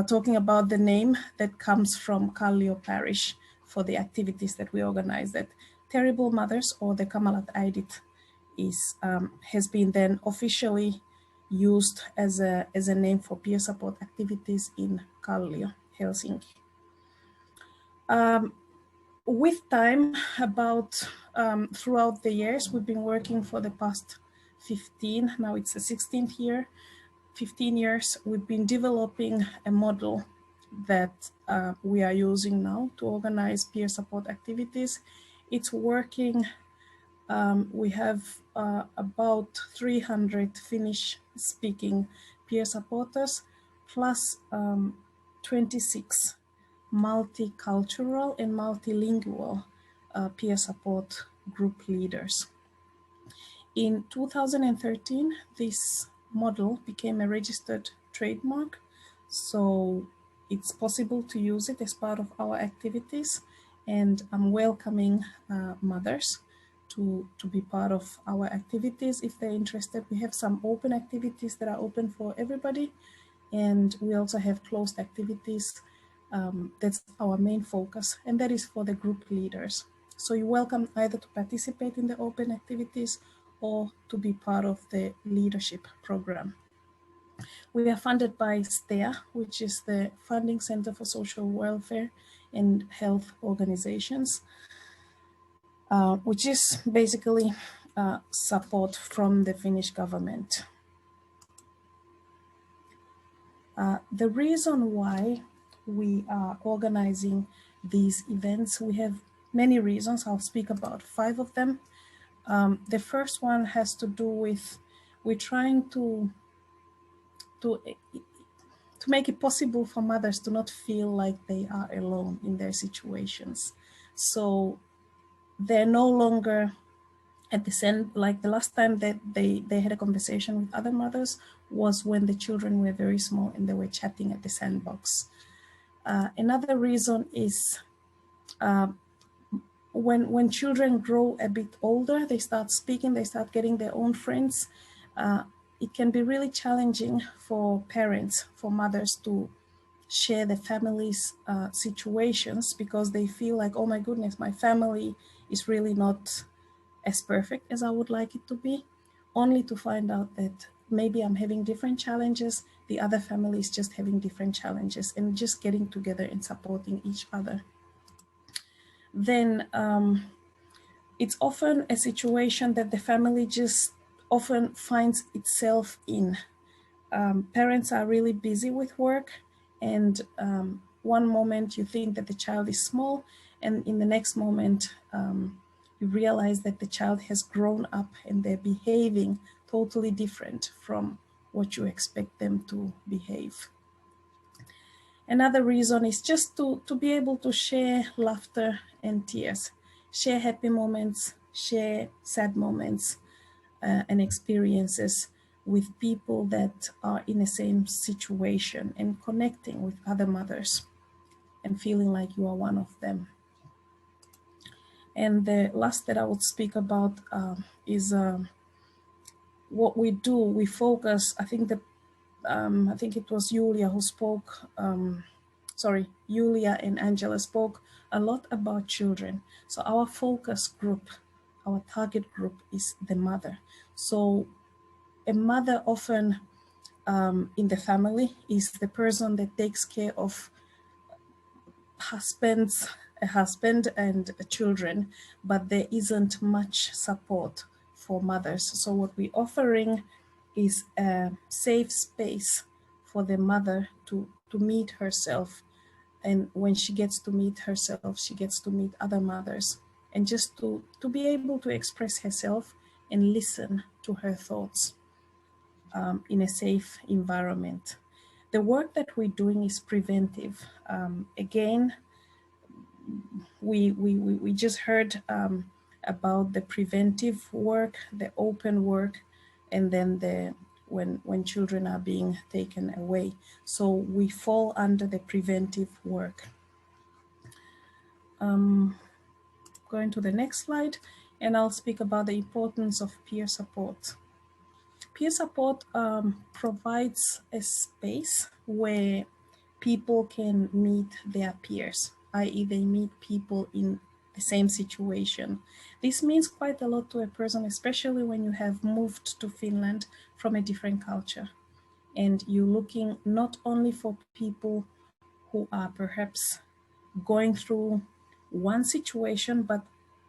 talking about the name that comes from Kallio Parish for the activities that we organize, that Terrible Mothers, or the Kamalat Aidit, has been then officially used as a name for peer support activities in Kallio, Helsinki. With time, throughout the years, we've been working for the past 15, now it's the 16th year, 15 years, we've been developing a model that we are using now to organize peer support activities. It's working. We have about 300 Finnish-speaking peer supporters, plus 26 multicultural and multilingual peer support group leaders. In 2013, this model became a registered trademark, so it's possible to use it as part of our activities, and I'm welcoming mothers to be part of our activities if they're interested. We have some open activities that are open for everybody, and we also have closed activities. That's our main focus, and that is for the group leaders. So you're welcome either to participate in the open activities or to be part of the leadership program. We are funded by STEA, which is the Funding Center for Social Welfare and Health Organizations, which is basically support from the Finnish government. The reason why we are organizing these events, we have many reasons. I'll speak about 5 of them. The first one has to do with we're trying to make it possible for mothers to not feel like they are alone in their situations. So they're no longer at the same, like the last time that they had a conversation with other mothers was when the children were very small and they were chatting at the sandbox. Another reason is when children grow a bit older, they start speaking, they start getting their own friends. It can be really challenging for parents, for mothers to share the family's situations, because they feel like, oh my goodness, my family is really not as perfect as I would like it to be, only to find out that maybe I'm having different challenges, the other family is just having different challenges, and just getting together and supporting each other. Then it's often a situation that the family just often finds itself in. Parents are really busy with work, and one moment you think that the child is small, and in the next moment you realize that the child has grown up and they're behaving totally different from what you expect them to behave. Another reason is just to be able to share laughter and tears, share happy moments, share sad moments and experiences with people that are in the same situation, and connecting with other mothers and feeling like you are one of them. And the last that I would speak about is what we do. We focus, I think it was Julia who spoke, Julia and Angela spoke a lot about children. So our focus group, our target group is the mother. So a mother often in the family is the person that takes care of a husband and children, but there isn't much support for mothers. So what we're offering is a safe space for the mother to meet herself. And when she gets to meet herself, she gets to meet other mothers, and just to be able to express herself and listen to her thoughts in a safe environment. The work that we're doing is preventive. Again, we just heard about the preventive work, the open work, and then when children are being taken away. So we fall under the preventive work. Going to the next slide, and I'll speak about the importance of peer support. Peer support provides a space where people can meet their peers, i.e. they meet people in the same situation. This means quite a lot to a person, especially when you have moved to Finland from a different culture. And you're looking not only for people who are perhaps going through one situation, but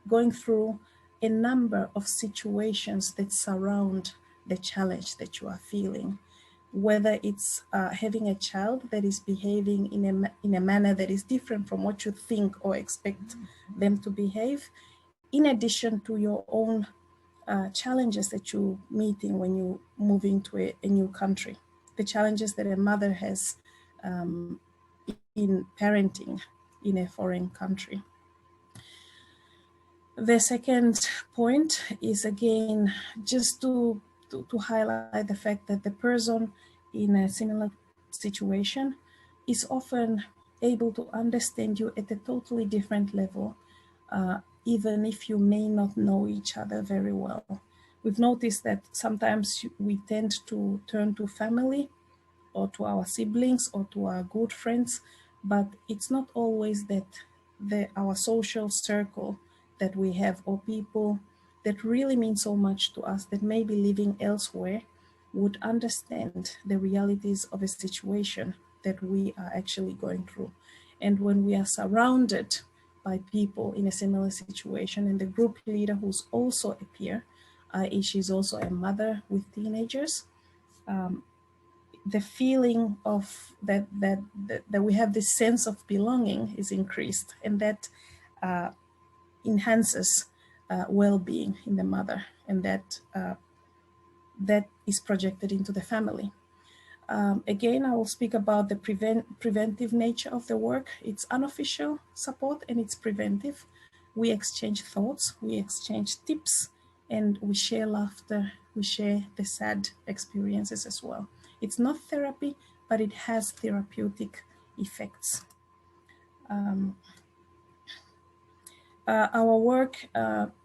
going through a number of situations that surround the challenge that you are feeling. Whether it's having a child that is behaving in a manner that is different from what you think or expect them to behave, in addition to your own challenges that you're meeting when you're moving to a new country, the challenges that a mother has in parenting in a foreign country. The second point is, again, just to highlight the fact that the person in a similar situation is often able to understand you at a totally different level, even if you may not know each other very well. We've noticed that sometimes we tend to turn to family or to our siblings or to our good friends, but it's not always that our social circle that we have, or people that really mean so much to us that may be living elsewhere, would understand the realities of a situation that we are actually going through. And when we are surrounded by people in a similar situation, and the group leader who's also a peer, she's also a mother with teenagers, the feeling of that we have this sense of belonging is increased, and that enhances well-being in the mother, and that is projected into the family. Again, I will speak about the preventive nature of the work. It's unofficial support and it's preventive. We exchange thoughts, we exchange tips, and we share laughter, we share the sad experiences as well. It's not therapy, but it has therapeutic effects. Our work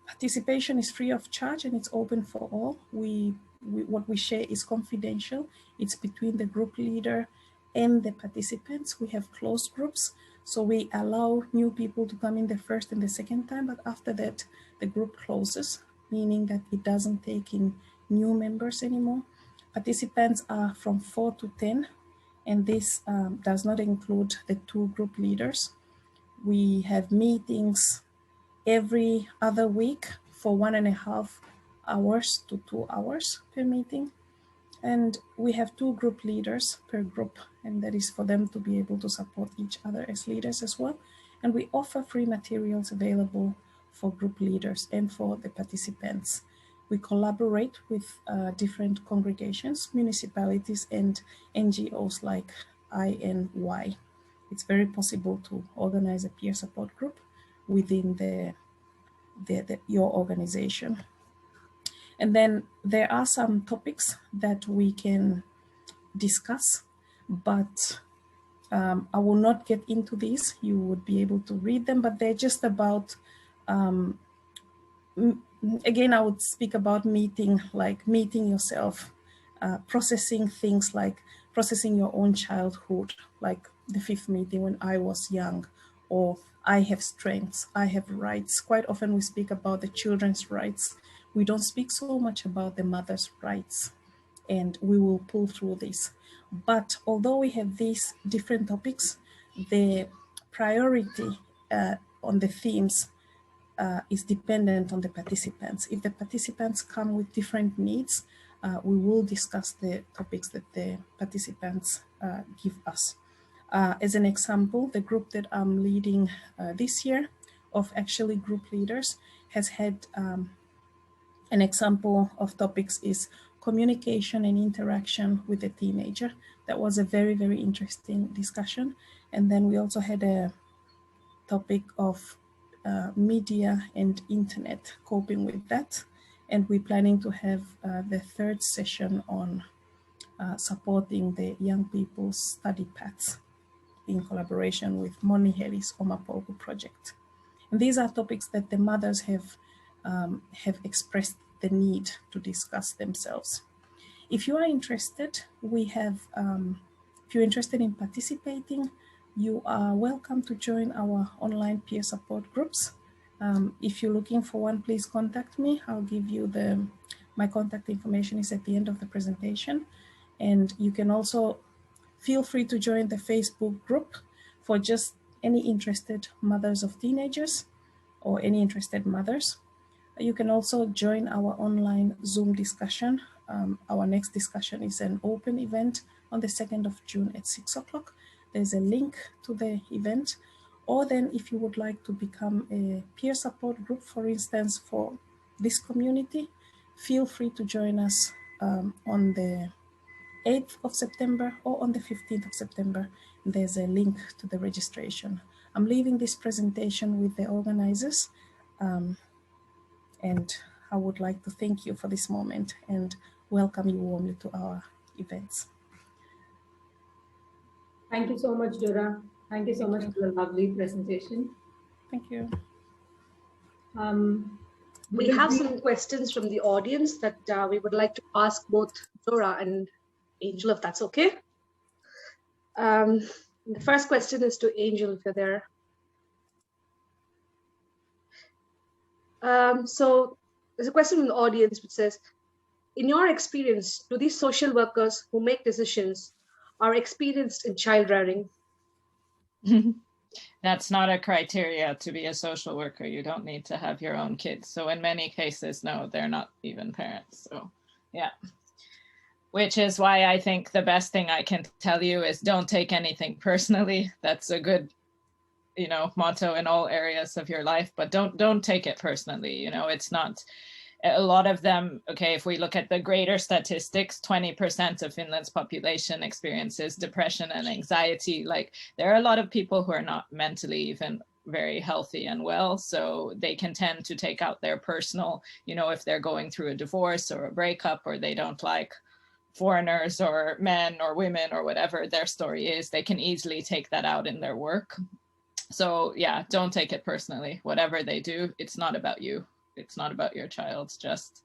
participation is free of charge and it's open for all. What we share is confidential. It's between the group leader and the participants. We have closed groups, so we allow new people to come in the first and the second time, but after that the group closes, meaning that it doesn't take in new members anymore. Participants are from 4 to 10, and this does not include the 2 group leaders. We have meetings every other week for 1.5 hours to 2 hours per meeting. And we have 2 group leaders per group, and that is for them to be able to support each other as leaders as well. And we offer free materials available for group leaders and for the participants. We collaborate with different congregations, municipalities, and NGOs like INY. It's very possible to organize a peer support group within your organization. And then there are some topics that we can discuss, but I will not get into these. You would be able to read them, but they're just about, again, I would speak about meeting yourself, processing things like processing your own childhood, like the 5th meeting when I was young, or I have strengths, I have rights. Quite often we speak about the children's rights. We don't speak so much about the mother's rights, and we will pull through this. But although we have these different topics, the priority on the themes is dependent on the participants. If the participants come with different needs, we will discuss the topics that the participants give us. As an example, the group that I'm leading this year of actually group leaders has had an example of topics is communication and interaction with a teenager. That was a very, very interesting discussion. And then we also had a topic of media and internet, coping with that. And we're planning to have the 3rd session on supporting the young people's study paths in collaboration with Moni Heli's Omapolku project. And these are topics that the mothers have expressed the need to discuss themselves. If you are interested, if you're interested in participating, you are welcome to join our online peer support groups. If you're looking for one, please contact me. I'll give you my contact information is at the end of the presentation. And you can also feel free to join the Facebook group for just any interested mothers of teenagers or any interested mothers. You can also join our online Zoom discussion. Our next discussion is an open event on the 2nd of June at 6 o'clock. There's a link to the event. Or then if you would like to become a peer support group, for instance, for this community, feel free to join us on the 8th of September or on the 15th of September. There's a link to the registration. I'm leaving this presentation with the organizers, and I would like to thank you for this moment and welcome you warmly to our events. Thank you so much, Dora. Thank you so much for the lovely presentation. Thank you. We have some questions from the audience that we would like to ask both Dora and Angel, if that's okay. The first question is to Angel, if you're there. So there's a question from the audience which says, in your experience, do these social workers who make decisions are experienced in child rearing? That's not a criteria to be a social worker. You don't need to have your own kids. So in many cases, no, they're not even parents. So yeah, which is why I think the best thing I can tell you is don't take anything personally. That's a good, motto in all areas of your life, but don't take it personally. It's not. A lot of them, okay, if we look at the greater statistics, 20% of Finland's population experiences depression and anxiety. Like, there are a lot of people who are not mentally even very healthy and well, so they can tend to take out their personal, if they're going through a divorce or a breakup, or they don't like foreigners or men or women or whatever their story is, they can easily take that out in their work. So yeah, don't take it personally. Whatever they do, it's not about you. It's not about your child. Just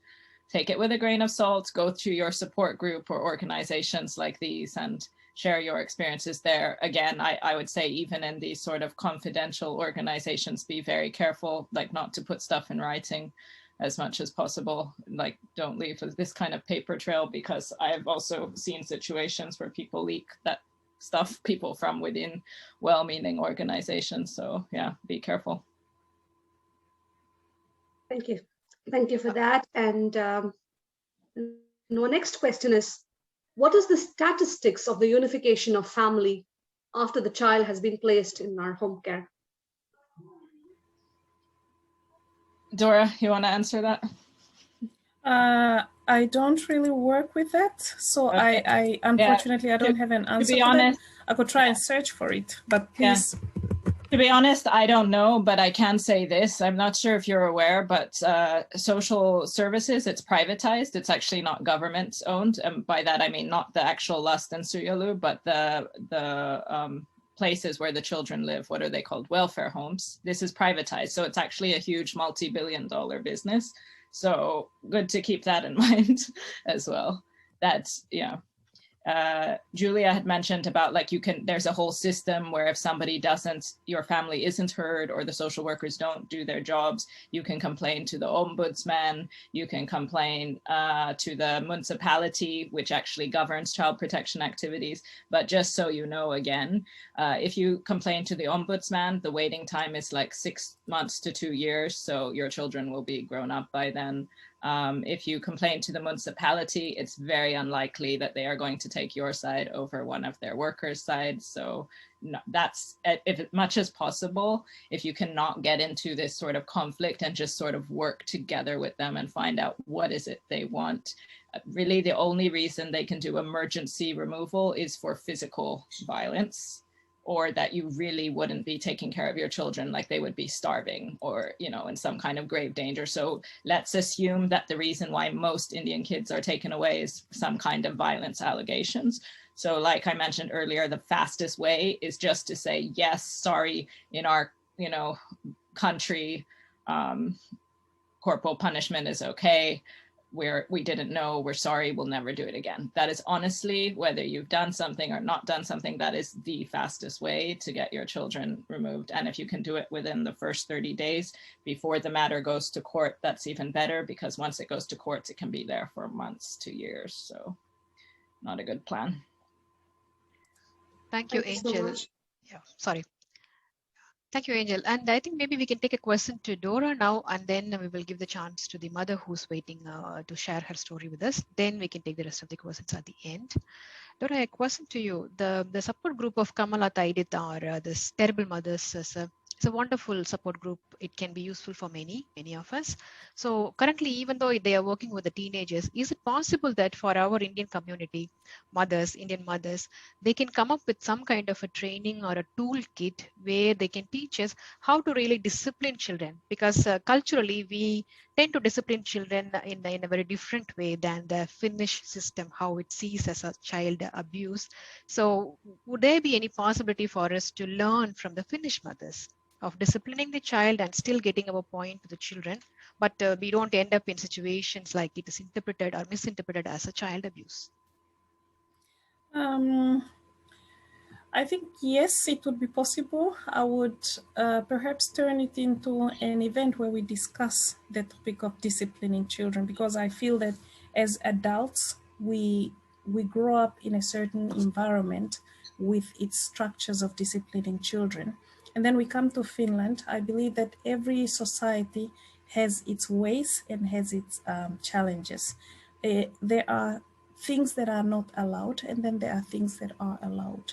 take it with a grain of salt, go to your support group or organizations like these and share your experiences there. Again, I would say even in these sort of confidential organizations, be very careful, like not to put stuff in writing as much as possible. Like, don't leave this kind of paper trail, because I've also seen situations where people leak that stuff, people from within well-meaning organizations. So yeah, be careful. Thank you. Thank you for that. And our next question is, what is the statistics of the unification of family after the child has been placed in our home care? Dora, you want to answer that? I don't really work with that, so okay. I unfortunately I don't have an answer. To be honest, I could try and search for it, but please. Yeah. To be honest, I don't know, but I can say this. I'm not sure if you're aware, but social services, it's privatized. It's actually not government owned. And by that, I mean not the actual lastensuojelu, but the places where the children live. What are they called? Welfare homes. This is privatized. So it's actually a huge multi-billion-dollar business. So good to keep that in mind as well. That's, Julia had mentioned about, like, there's a whole system where if somebody your family isn't heard, or the social workers don't do their jobs, you can complain to the ombudsman, you can complain to the municipality, which actually governs child protection activities. But just so you know, again, if you complain to the ombudsman, the waiting time is like 6 months to 2 years. So your children will be grown up by then. If you complain to the municipality, it's very unlikely that they are going to take your side over one of their workers' sides. So that's, if as much as possible, if you cannot get into this sort of conflict and just sort of work together with them and find out what is it they want. Really, the only reason they can do emergency removal is for physical violence. or that you really wouldn't be taking care of your children, like they would be starving or, you know, in some kind of grave danger. So let's assume that the reason why most Indian kids are taken away is some kind of violence allegations. So like I mentioned earlier, the fastest way is just to say, yes, sorry, in our, you know, country, corporal punishment is okay. We didn't know, we're sorry, we'll never do it again. That is honestly, whether you've done something or not done something, that is the fastest way to get your children removed. And if you can do it within the first 30 days before the matter goes to court, that's even better, because once it goes to court, it can be there for months to years. So not a good plan. Thank you, Thank you so Angel. much. Yeah, sorry. Thank you, Angel. And I think maybe we can take a question to Dora now, and then we will give the chance to the mother who's waiting to share her story with us. Then we can take the rest of the questions at the end. Dora, a question to you. The support group of Kamalata Idita, or this terrible mothers, is a wonderful support group. It can be useful for many of us. So currently, even though they are working with the teenagers, is it possible that for our Indian community, Indian mothers, they can come up with some kind of a training or a toolkit where they can teach us how to really discipline children? Because culturally, we tend to discipline children in a very different way than the Finnish system, how it sees as a child abuse. So would there be any possibility for us to learn from the Finnish mothers of disciplining the child and still getting our point to the children, but we don't end up in situations like it is interpreted or misinterpreted as a child abuse? I think, yes, it would be possible. I would perhaps turn it into an event where we discuss the topic of disciplining children, because I feel that as adults, we grow up in a certain environment with its structures of disciplining children. And then we come to Finland. I believe that every society has its ways and has its challenges. There are things that are not allowed, and then there are things that are allowed.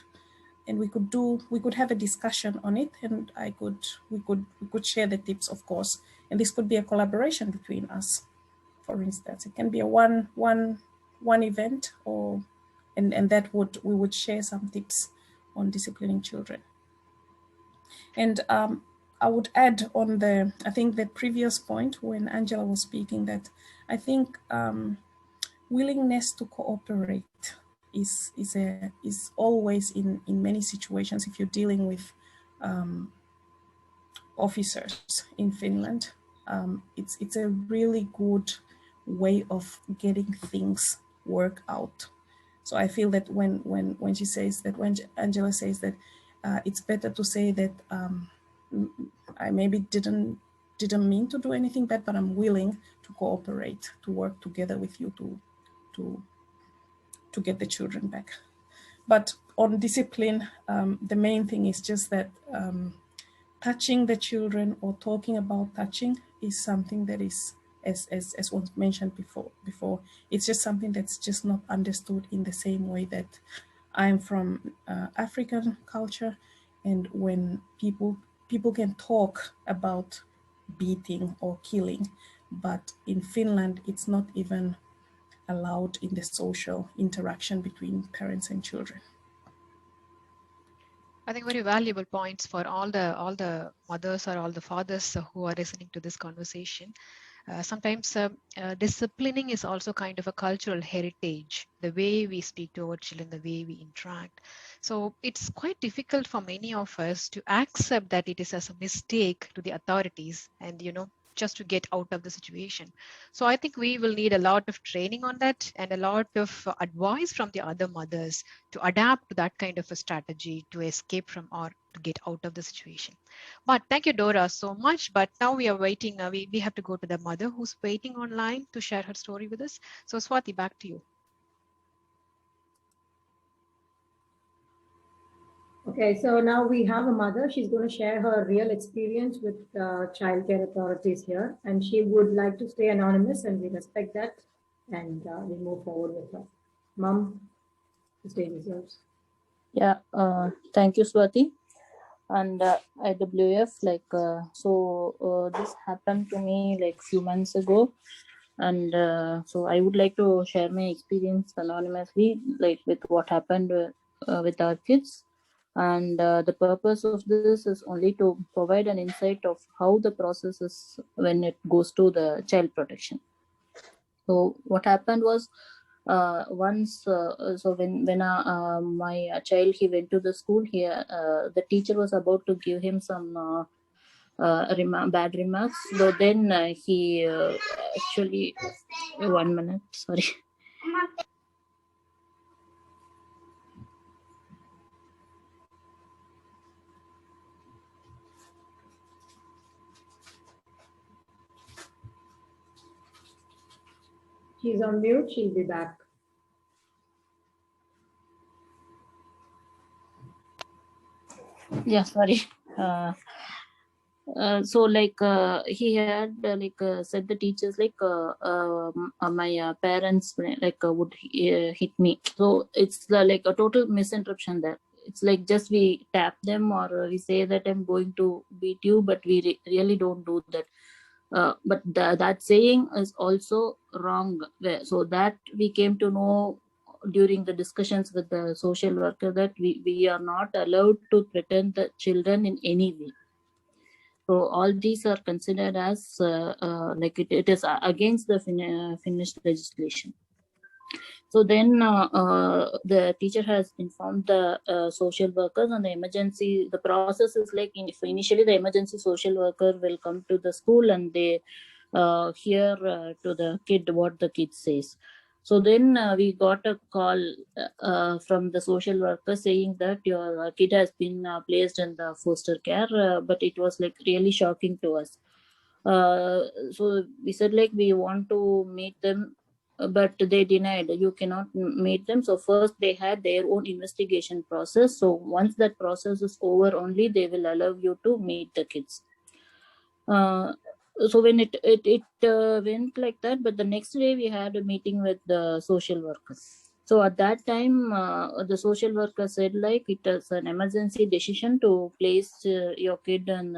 And we could have a discussion on it, and we could share the tips, of course. And this could be a collaboration between us. For instance, it can be a one event, and that we would share some tips on disciplining children. And I would add on I think the previous point when Angela was speaking, that I think willingness to cooperate is always in many situations. If you're dealing with officers in Finland, it's a really good way of getting things worked out. So I feel that when she says that, when Angela says that, it's better to say that I maybe didn't mean to do anything bad, but I'm willing to cooperate, to work together with you to get the children back. But on discipline, the main thing is just that touching the children or talking about touching is something that is, as was mentioned before, it's just something that's just not understood in the same way that I'm from African culture, and when people can talk about beating or killing, but in Finland it's not even allowed in the social interaction between parents and children. I think very valuable points for all the mothers or all the fathers who are listening to this conversation. Sometimes disciplining is also kind of a cultural heritage, the way we speak to our children, the way we interact. So it's quite difficult for many of us to accept that it is as a mistake to the authorities and, just to get out of the situation. So I think we will need a lot of training on that and a lot of advice from the other mothers to adapt to that kind of a strategy to escape from or to get out of the situation. But thank you, Dora, so much. But now we are waiting. We have to go to the mother who's waiting online to share her story with us. So Swati, back to you. Okay, so now we have a mother. She's going to share her real experience with child care authorities here, and she would like to stay anonymous, and we respect that, and we move forward with her. Mom, the stage is yours. Yeah, thank you, Swati. And IWF, this happened to me like few months ago, and so I would like to share my experience anonymously, like with what happened with our kids. And the purpose of this is only to provide an insight of how the process is when it goes to the child protection. So what happened was, once so when my child, he went to the school here, the teacher was about to give him some bad remarks. So then he actually, 1 minute, sorry. She's on mute. She'll be back. Yeah, sorry. So like he had said the teachers my parents would hit me. So it's like a total misinterpretation there. It's like just we tap them, or we say that I'm going to beat you, but we really don't do that. But that saying is also wrong. So that we came to know during the discussions with the social worker, that we are not allowed to threaten the children in any way. So all these are considered as it is against the Finnish legislation. So then the teacher has informed the social workers on the emergency. The process is like, initially the emergency social worker will come to the school and they hear to the kid what the kid says. So then we got a call from the social worker saying that your kid has been placed in the foster care, but it was like really shocking to us. So we said like we want to meet them, but they denied. You cannot meet them. So first they had their own investigation process. So once that process is over, only they will allow you to meet the kids. So when it went like that, but the next day we had a meeting with the social workers. So at that time, the social worker said like it is an emergency decision to place your kid in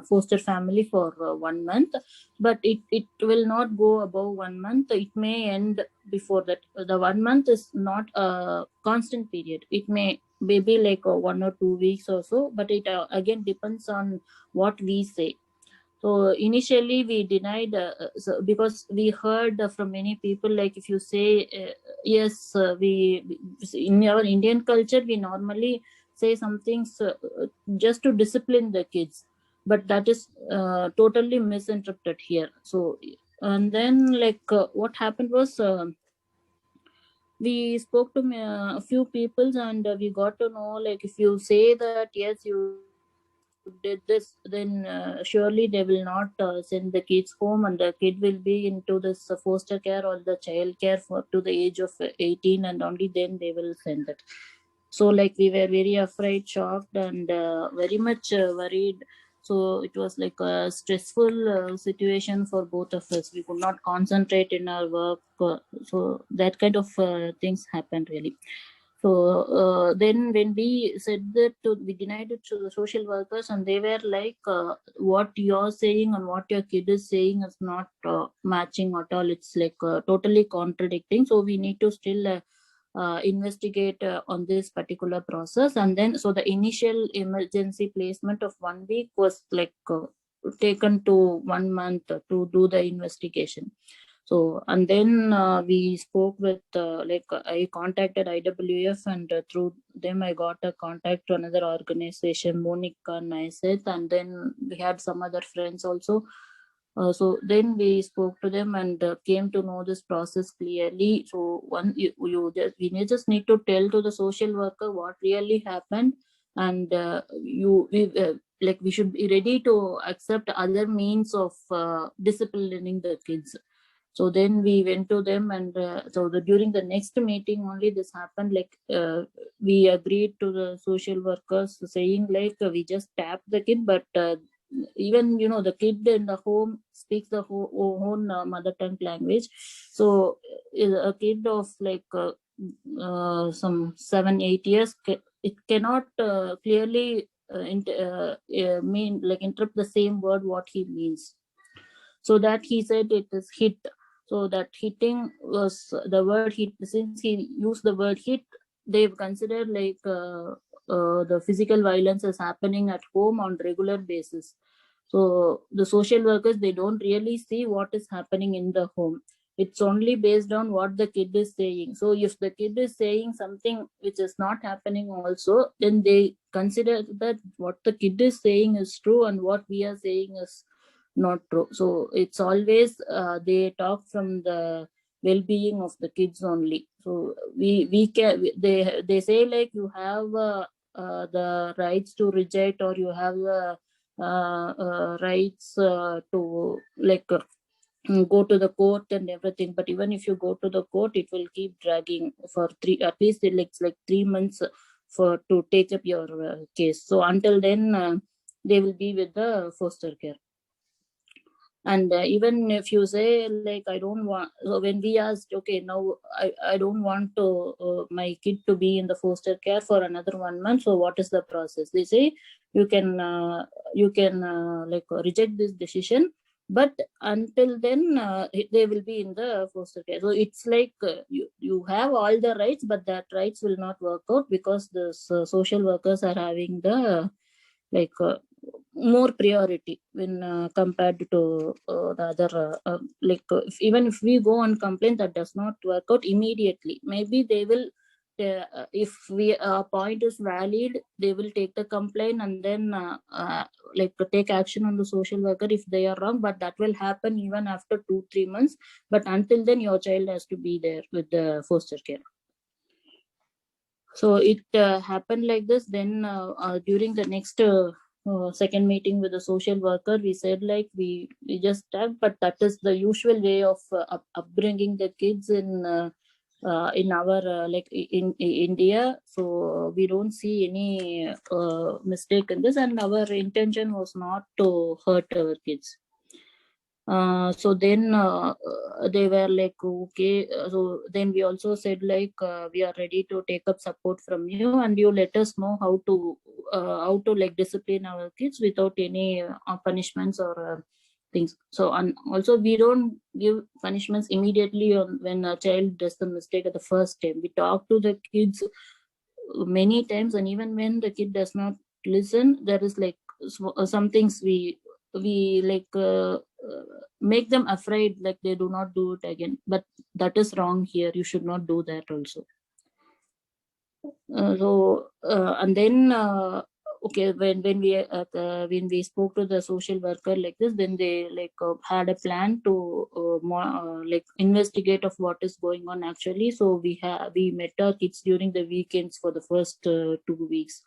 foster family for 1 month, but it will not go above 1 month. It may end before that. The 1 month is not a constant period. It may maybe like 1 or 2 weeks or so, but it again depends on what we say. So initially we denied because we heard from many people, like if you say yes, we in our Indian culture we normally say some things just to discipline the kids, but that is totally misinterpreted here. So and then what happened was, we spoke to a few people, and we got to know like if you say that yes you did this, then surely they will not send the kids home, and the kid will be into this foster care or the child care for to the age of 18, and only then they will send it. So like we were very afraid, shocked, and very much worried. So it was like a stressful situation for both of us. We could not concentrate in our work. So that kind of things happened really. So then when we said that we denied it to the social workers, and they were like, what you're saying and what your kid is saying is not matching at all. It's like totally contradicting. So we need to still investigate on this particular process. And then so the initial emergency placement of 1 week was like taken to 1 month to do the investigation. So and then we spoke with I contacted IWF, and through them I got a contact to another organization, Monica and Niset, and then we had some other friends also. So then we spoke to them and came to know this process clearly. So we just need to tell to the social worker what really happened, and we should be ready to accept other means of disciplining the kids. So then we went to them, and during the next meeting only this happened. We agreed to the social workers saying we just tap the kid, but even the kid in the home speaks the own mother tongue language. So a kid of some 7-8 years, it cannot clearly interpret the same word what he means. So that he said it is hit. So that hitting was the word hit. Since he used the word hit, they've considered the physical violence is happening at home on regular basis. So the social workers, they don't really see what is happening in the home. It's only based on what the kid is saying. So if the kid is saying something which is not happening also, then they consider that what the kid is saying is true and what we are saying is not true. So it's always they talk from the well-being of the kids only. So we can, they say like you have the rights to reject, or you have the rights to like go to the court and everything. But even if you go to the court, it will keep dragging for at least it's like 3 months for to take up your case. So until then they will be with the foster care. And even if you say like I don't want, so when we asked, okay, now I don't want to my kid to be in the foster care for another 1 month, so what is the process? They say you can like reject this decision, but until then they will be in the foster care. So it's like you have all the rights, but that rights will not work out because the social workers are having the like more priority when compared to the other even if we go and complain, that does not work out immediately. Maybe they will if we point is valid, they will take the complaint and then like take action on the social worker if they are wrong, but that will happen even after 2-3 months. But until then your child has to be there with the foster care. So it happened like this. Then during the next second meeting with the social worker, we said like we just talked, but that is the usual way of upbringing the kids in our like in India. So we don't see any mistake in this, and our intention was not to hurt our kids. So then they were like, okay. So then we also said like we are ready to take up support from you, and you let us know how to like discipline our kids without any punishments or things. So and also we don't give punishments immediately when a child does the mistake at the first time. We talk to the kids many times, and even when the kid does not listen, there is like some things we like make them afraid, like they do not do it again. But that is wrong here. You should not do that also. And then okay, when we spoke to the social worker like this, then they like had a plan to like investigate of what is going on actually. So we met our kids during the weekends for the first 2 weeks.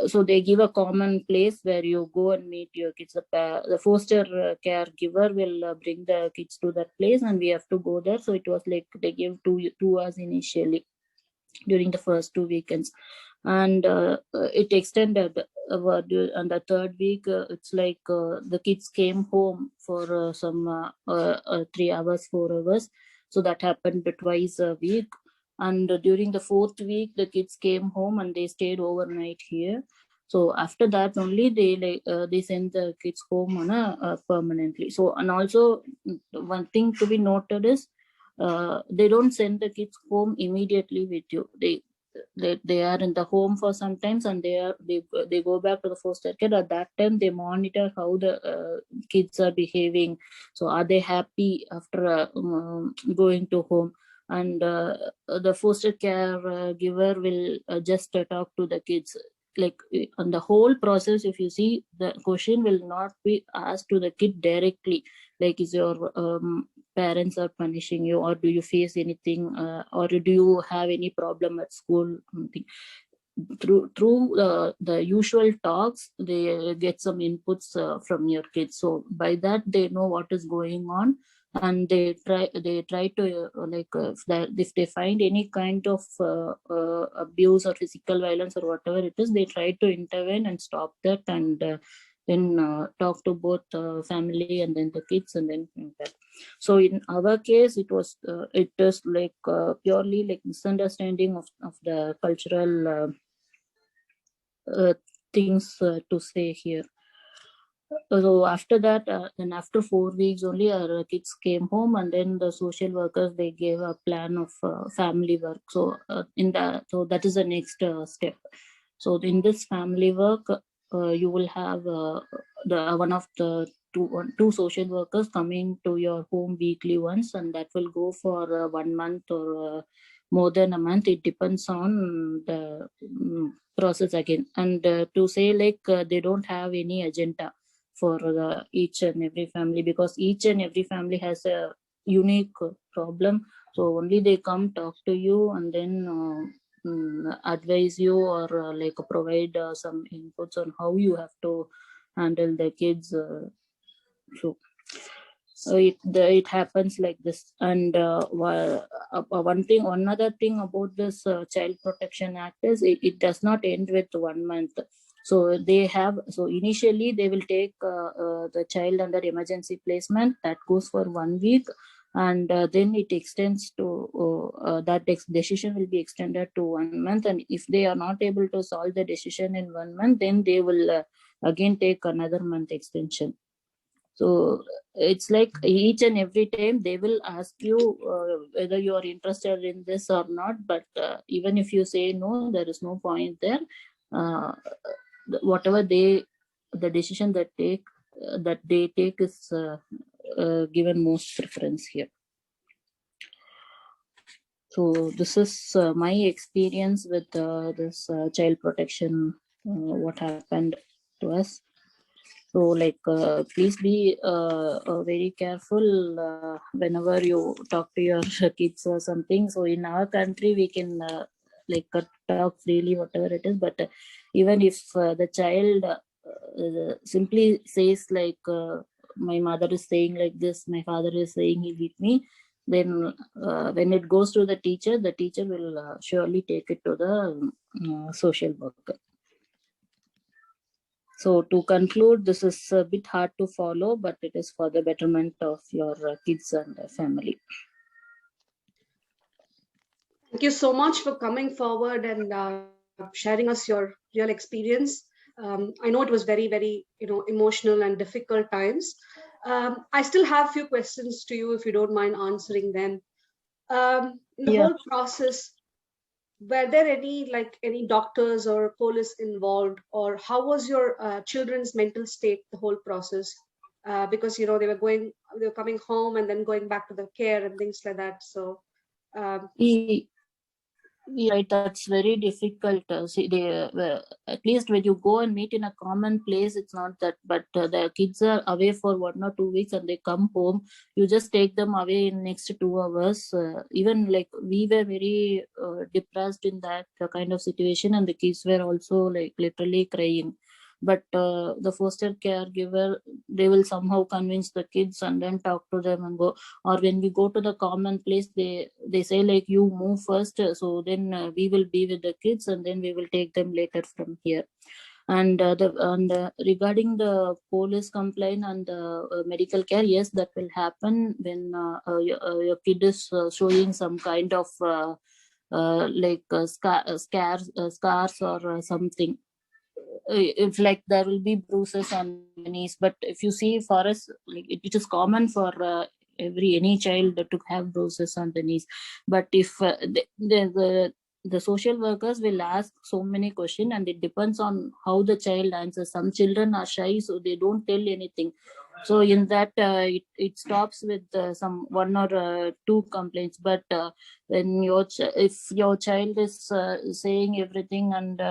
So they give a common place where you go and meet your kids. The foster caregiver will bring the kids to that place, and we have to go there. So it was like they gave 2 hours initially during the first 2 weekends, and it extended on the third week. It's like the kids came home for some 3 hours, 4 hours. So that happened twice a week. And during the fourth week, the kids came home and they stayed overnight here. So after that only they send the kids home on a permanently. So, and also one thing to be noted is they don't send the kids home immediately with you. They are in the home for some times, and they go back to the foster care. At that time they monitor how the kids are behaving. So are they happy after going to home? And the foster care giver will just talk to the kids. Like on the whole process, if you see, the question will not be asked to the kid directly, like is your parents are punishing you, or do you face anything, or do you have any problem at school? Through the usual talks, they get some inputs from your kids. So by that they know what is going on, and they try to if they find any kind of abuse or physical violence or whatever it is, they try to intervene and stop that, and then talk to both family and then the kids, and then that. So in our case, it is like purely like misunderstanding of the cultural things to say here. So after that, then after 4 weeks only, our kids came home, and then the social workers, they gave a plan of family work. So so that is the next step. So in this family work, you will have the one of the two social workers coming to your home weekly once, and that will go for 1 month or more than a month. It depends on the process again. And to say like they don't have any agenda for each and every family, because each and every family has a unique problem. So only they come talk to you, and then advise you, or like provide some inputs on how you have to handle the kids. So it happens like this. And one other thing about this Child Protection Act is it does not end with 1 month. So initially they will take the child under emergency placement. That goes for 1 week, and then it extends to that decision will be extended to 1 month. And if they are not able to solve the decision in 1 month, then they will again take another month extension. So it's like each and every time they will ask you whether you are interested in this or not. But even if you say no, there is no point there. Whatever the decision that they take is given most preference here. So this is my experience with this child protection, what happened to us. So like please be very careful whenever you talk to your kids or something. So in our country we can like talk freely whatever it is, but even if the child simply says like my mother is saying like this, my father is saying he beat me, then when it goes to the teacher will surely take it to the social worker. So to conclude, this is a bit hard to follow, but it is for the betterment of your kids and family. Thank you so much for coming forward and sharing us your real experience. I know it was very, very, emotional and difficult times. I still have a few questions to you if you don't mind answering them. In the whole process, were there any doctors or police involved, or how was your children's mental state the whole process? Because they were coming home and then going back to the care and things like that. So right, that's very difficult. See, at least when you go and meet in a common place, it's not that. But the kids are away for 1 or 2 weeks, and they come home. You just take them away in next 2 hours. Even like we were very depressed in that kind of situation, and the kids were also like literally crying. But the foster caregiver, they will somehow convince the kids and then talk to them and go. Or when we go to the common place, they say like, you move first, so then we will be with the kids, and then we will take them later from here. And regarding the police complaint and the medical care, yes, that will happen when your kid is showing some kind of scars or something. If like there will be bruises on the knees, but if you see for us, like it is common for any child to have bruises on the knees. But if the social workers will ask so many questions, and it depends on how the child answers. Some children are shy, so they don't tell anything. So in that it stops with some 1 or 2 complaints. But when if your child is saying everything and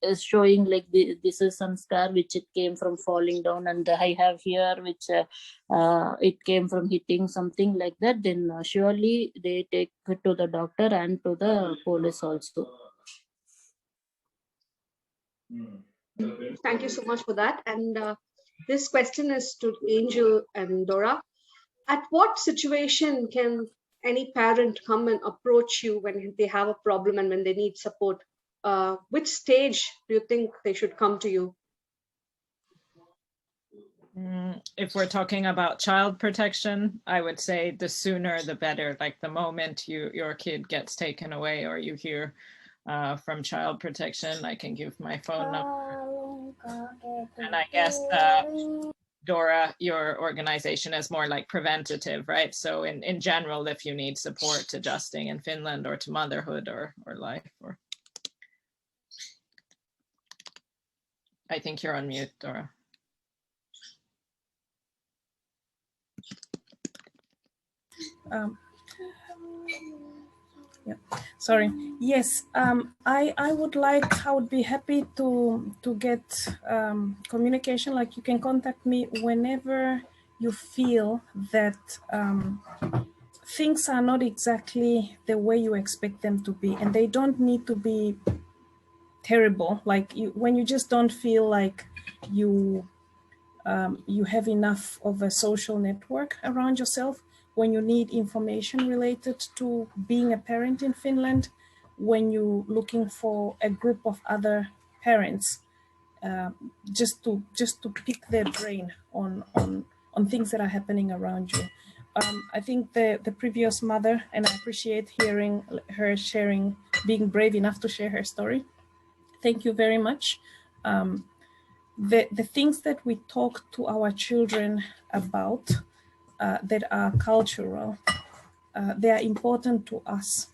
is showing like this is some scar which it came from falling down, and I have here which it came from hitting something like that, then surely they take it to the doctor and to the police also. Thank you so much for that. And this question is to Angel and Dora. At what situation can any parent come and approach you when they have a problem and when they need support? Which stage do you think they should come to you? If we're talking about child protection, I would say the sooner the better. Like the moment your kid gets taken away, or you hear from child protection, I can give my phone number. And I guess Dora, your organization is more like preventative, right? So in general, if you need support adjusting in Finland or to motherhood or life, or I think you're on mute, Dora. Yeah, sorry. Yes, I would be happy to get communication. Like, you can contact me whenever you feel that things are not exactly the way you expect them to be, and they don't need to be terrible. Like, when you just don't feel like you have enough of a social network around yourself, when you need information related to being a parent in Finland, when you're looking for a group of other parents, just to pick their brain on things that are happening around you. I think the previous mother, and I appreciate hearing her sharing, being brave enough to share her story. Thank you very much. The things that we talk to our children about that are cultural, they are important to us.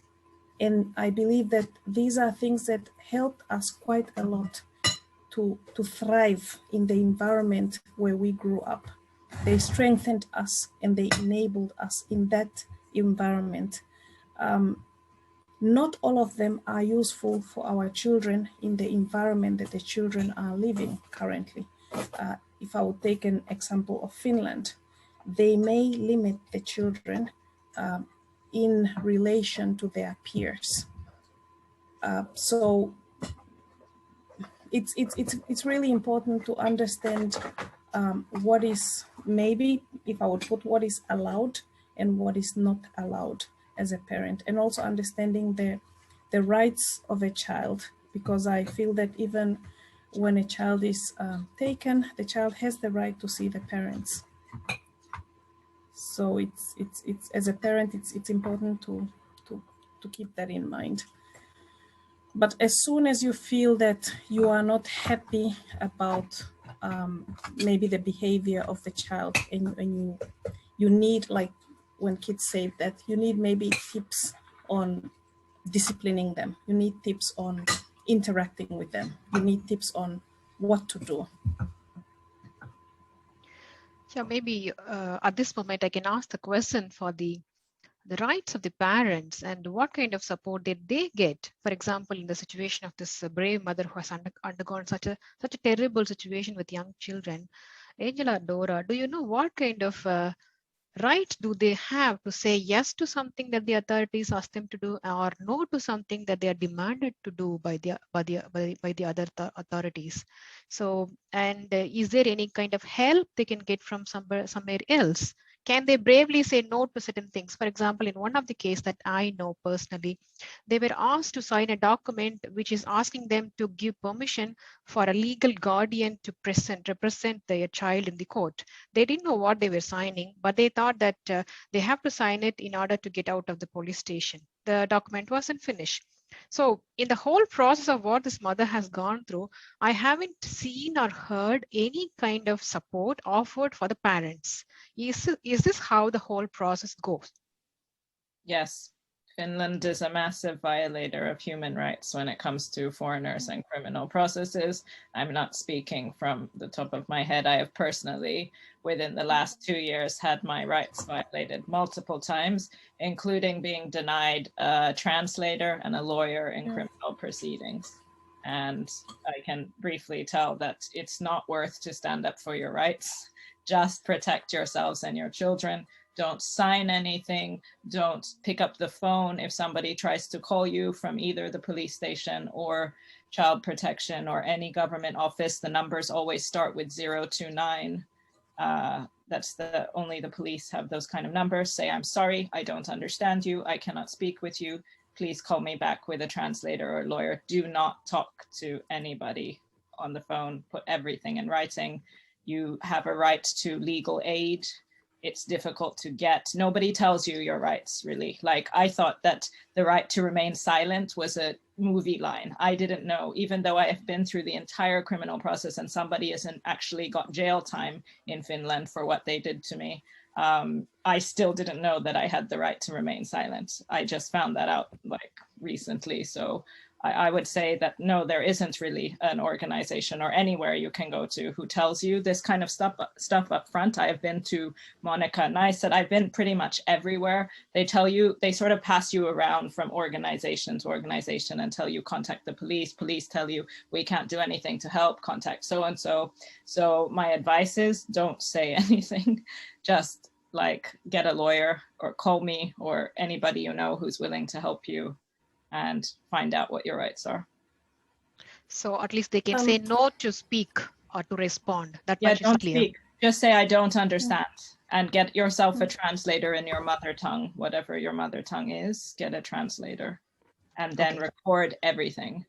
And I believe that these are things that help us quite a lot to thrive in the environment where we grew up. They strengthened us and they enabled us in that environment. Not all of them are useful for our children in the environment that the children are living currently. If I would take an example of Finland, they may limit the children in relation to their peers. So it's really important to understand what is, maybe if I would put, what is allowed and what is not allowed as a parent, and also understanding the rights of a child, because I feel that even when a child is taken, the child has the right to see the parents. So it's as a parent, it's important to keep that in mind. But as soon as you feel that you are not happy about maybe the behavior of the child, and you need, like when kids say that, you need maybe tips on disciplining them, you need tips on interacting with them, you need tips on what to do. So maybe at this moment I can ask the question for the rights of the parents and what kind of support did they get. For example, in the situation of this brave mother who has undergone such a terrible situation with young children, Angela, Dora, do you know what kind of right do they have to say yes to something that the authorities ask them to do, or no to something that they are demanded to do by the other authorities? So, and is there any kind of help they can get from somewhere else? Can they bravely say no to certain things? For example, in one of the cases that I know personally, they were asked to sign a document which is asking them to give permission for a legal guardian to represent their child in the court. They didn't know what they were signing, but they thought that they have to sign it in order to get out of the police station. The document wasn't finished. So in the whole process of what this mother has gone through, I haven't seen or heard any kind of support offered for the parents. Is this how the whole process goes? Yes, Finland is a massive violator of human rights when it comes to foreigners and criminal processes. I'm not speaking from the top of my head. I have personally, within the last 2 years, had my rights violated multiple times, including being denied a translator and a lawyer in criminal proceedings. And I can briefly tell that it's not worth to stand up for your rights. Just protect yourselves and your children. Don't sign anything. Don't pick up the phone if somebody tries to call you from either the police station or child protection or any government office. The numbers always start with 029. That's only the police have those kind of numbers. Say, I'm sorry, I don't understand you. I cannot speak with you. Please call me back with a translator or lawyer. Do not talk to anybody on the phone. Put everything in writing. You have a right to legal aid. it's difficult to get. Nobody tells you your rights, really. Like, I thought that the right to remain silent was a movie line. I didn't know, even though I have been through the entire criminal process and somebody hasn't actually got jail time in Finland for what they did to me. I still didn't know that I had the right to remain silent. I just found that out like recently. So I would say that no, there isn't really an organization or anywhere you can go to who tells you this kind of stuff up front. I have been to Monica and I said I've been pretty much everywhere. They tell you, they sort of pass you around from organization to organization and tell you contact the police. Police tell you we can't do anything to help, contact so-and-so. So my advice is don't say anything. Just like get a lawyer or call me or anybody you know who's willing to help you and find out what your rights are. So at least they can say no to speak or to respond. That yeah, much is don't clear. speak. Just say I don't understand and get yourself a translator in your mother tongue, whatever your mother tongue is, get a translator and then record everything.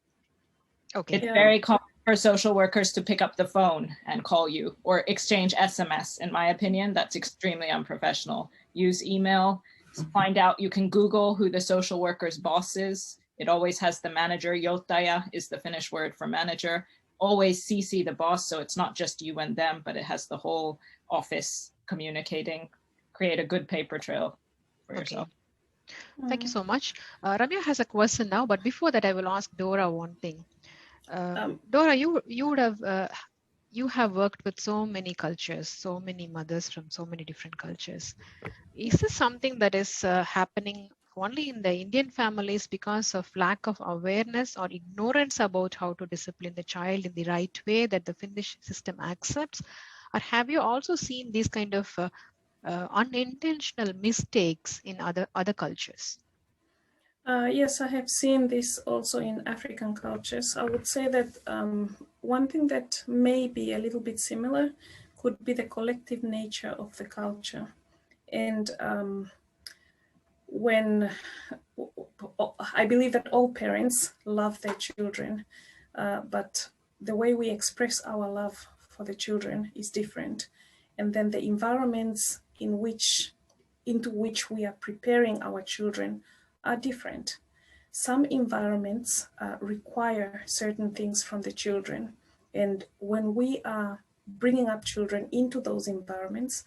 Okay. It's very common for social workers to pick up the phone and call you or exchange SMS. In my opinion, that's extremely unprofessional. Use email. Find out, you can Google who the social worker's boss is. It always has the manager. Johtaja is the Finnish word for manager. Always CC the boss, so it's not just you and them, but it has the whole office communicating. Create a good paper trail for yourself. Thank you so much. Ramya has a question now, but before that, I will ask Dora one thing. Dora, you have worked with so many cultures, so many mothers from so many different cultures. Is this something that is happening only in the Indian families because of lack of awareness or ignorance about how to discipline the child in the right way that the Finnish system accepts? Or have you also seen these kind of unintentional mistakes in other cultures? Yes, I have seen this also in African cultures. I would say that one thing that may be a little bit similar could be the collective nature of the culture. And when I believe that all parents love their children, but the way we express our love for the children is different. And then the environments into which we are preparing our children are different. Some environments require certain things from the children. And when we are bringing up children into those environments,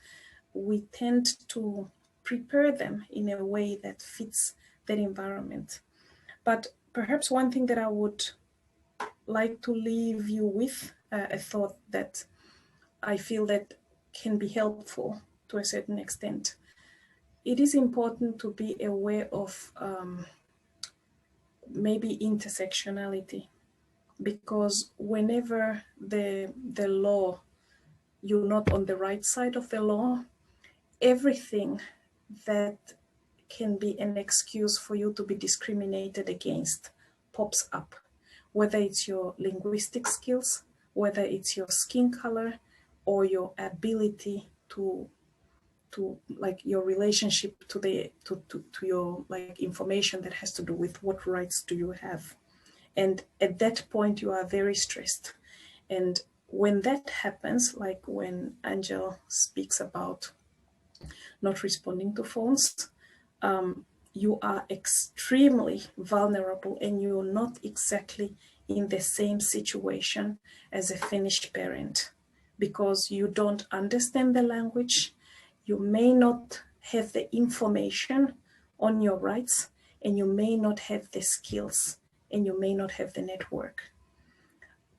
we tend to prepare them in a way that fits that environment. But perhaps one thing that I would like to leave you with, a thought that I feel that can be helpful to a certain extent. It is important to be aware of maybe intersectionality, because whenever the law, you're not on the right side of the law, everything that can be an excuse for you to be discriminated against pops up, whether it's your linguistic skills, whether it's your skin color, or your ability to like your relationship to your like information that has to do with what rights do you have. And at that point you are very stressed. And when that happens, like when Angel speaks about not responding to phones, you are extremely vulnerable and you're not exactly in the same situation as a Finnish parent, because you don't understand the language, you may not have the information on your rights, and you may not have the skills, and you may not have the network.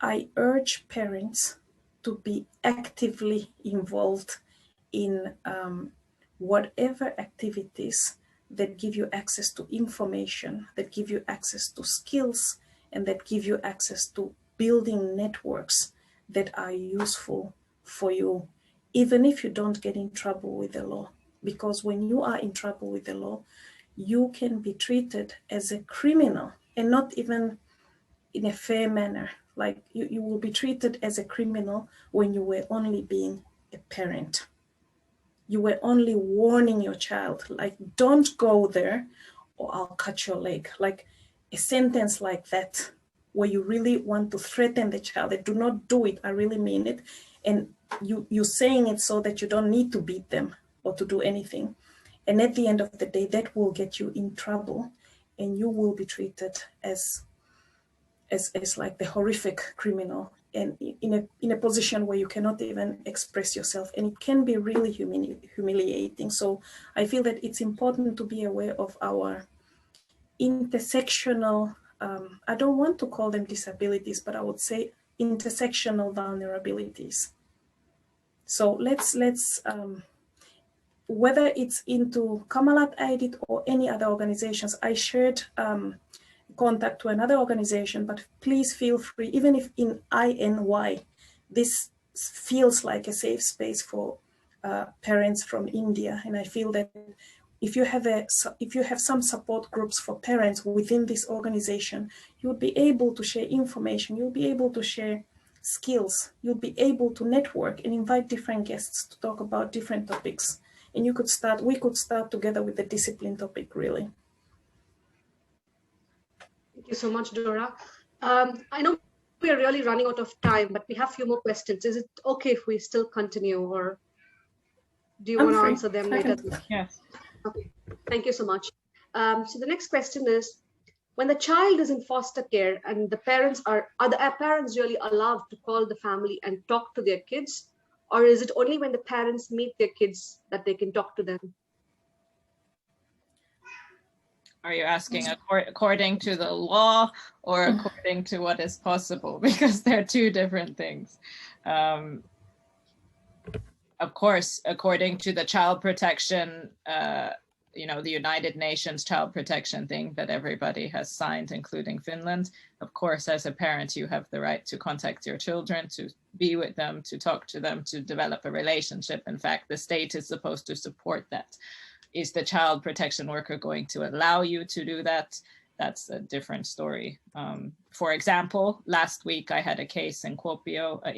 I urge parents to be actively involved in whatever activities that give you access to information, that give you access to skills, and that give you access to building networks that are useful for you, even if you don't get in trouble with the law. Because when you are in trouble with the law, you can be treated as a criminal, and not even in a fair manner. Like you will be treated as a criminal when you were only being a parent. You were only warning your child, like, don't go there or I'll cut your leg. Like a sentence like that, where you really want to threaten the child, that do not do it, I really mean it. And you're saying it so that you don't need to beat them or to do anything. And at the end of the day, that will get you in trouble, and you will be treated as like the horrific criminal, and in a position where you cannot even express yourself, and it can be really humiliating. So I feel that it's important to be aware of our intersectional, I don't want to call them disabilities, but I would say intersectional vulnerabilities. So let's whether it's into Kamalat Aidit or any other organizations, I shared contact to another organization, but please feel free, even if in INY, this feels like a safe space for parents from India. And I feel that if you have some support groups for parents within this organization, you'll be able to share information, you'll be able to share skills, you'll be able to network and invite different guests to talk about different topics. And we could start together with the discipline topic, really. Thank you so much, Dora. I know we are really running out of time, but we have a few more questions. Is it okay if we still continue, or do you want to answer them later? Yes. Okay, thank you so much. So the next question is, when the child is in foster care and the parents are the parents really allowed to call the family and talk to their kids, or is it only when the parents meet their kids that they can talk to them? Are you asking according to the law or according to what is possible? Because they're two different things. Of course, according to the child protection, the United Nations child protection thing that everybody has signed, including Finland. Of course, as a parent, you have the right to contact your children, to be with them, to talk to them, to develop a relationship. In fact, the state is supposed to support that. Is the child protection worker going to allow you to do that? That's a different story. For example, last week I had a case in Kuopio, an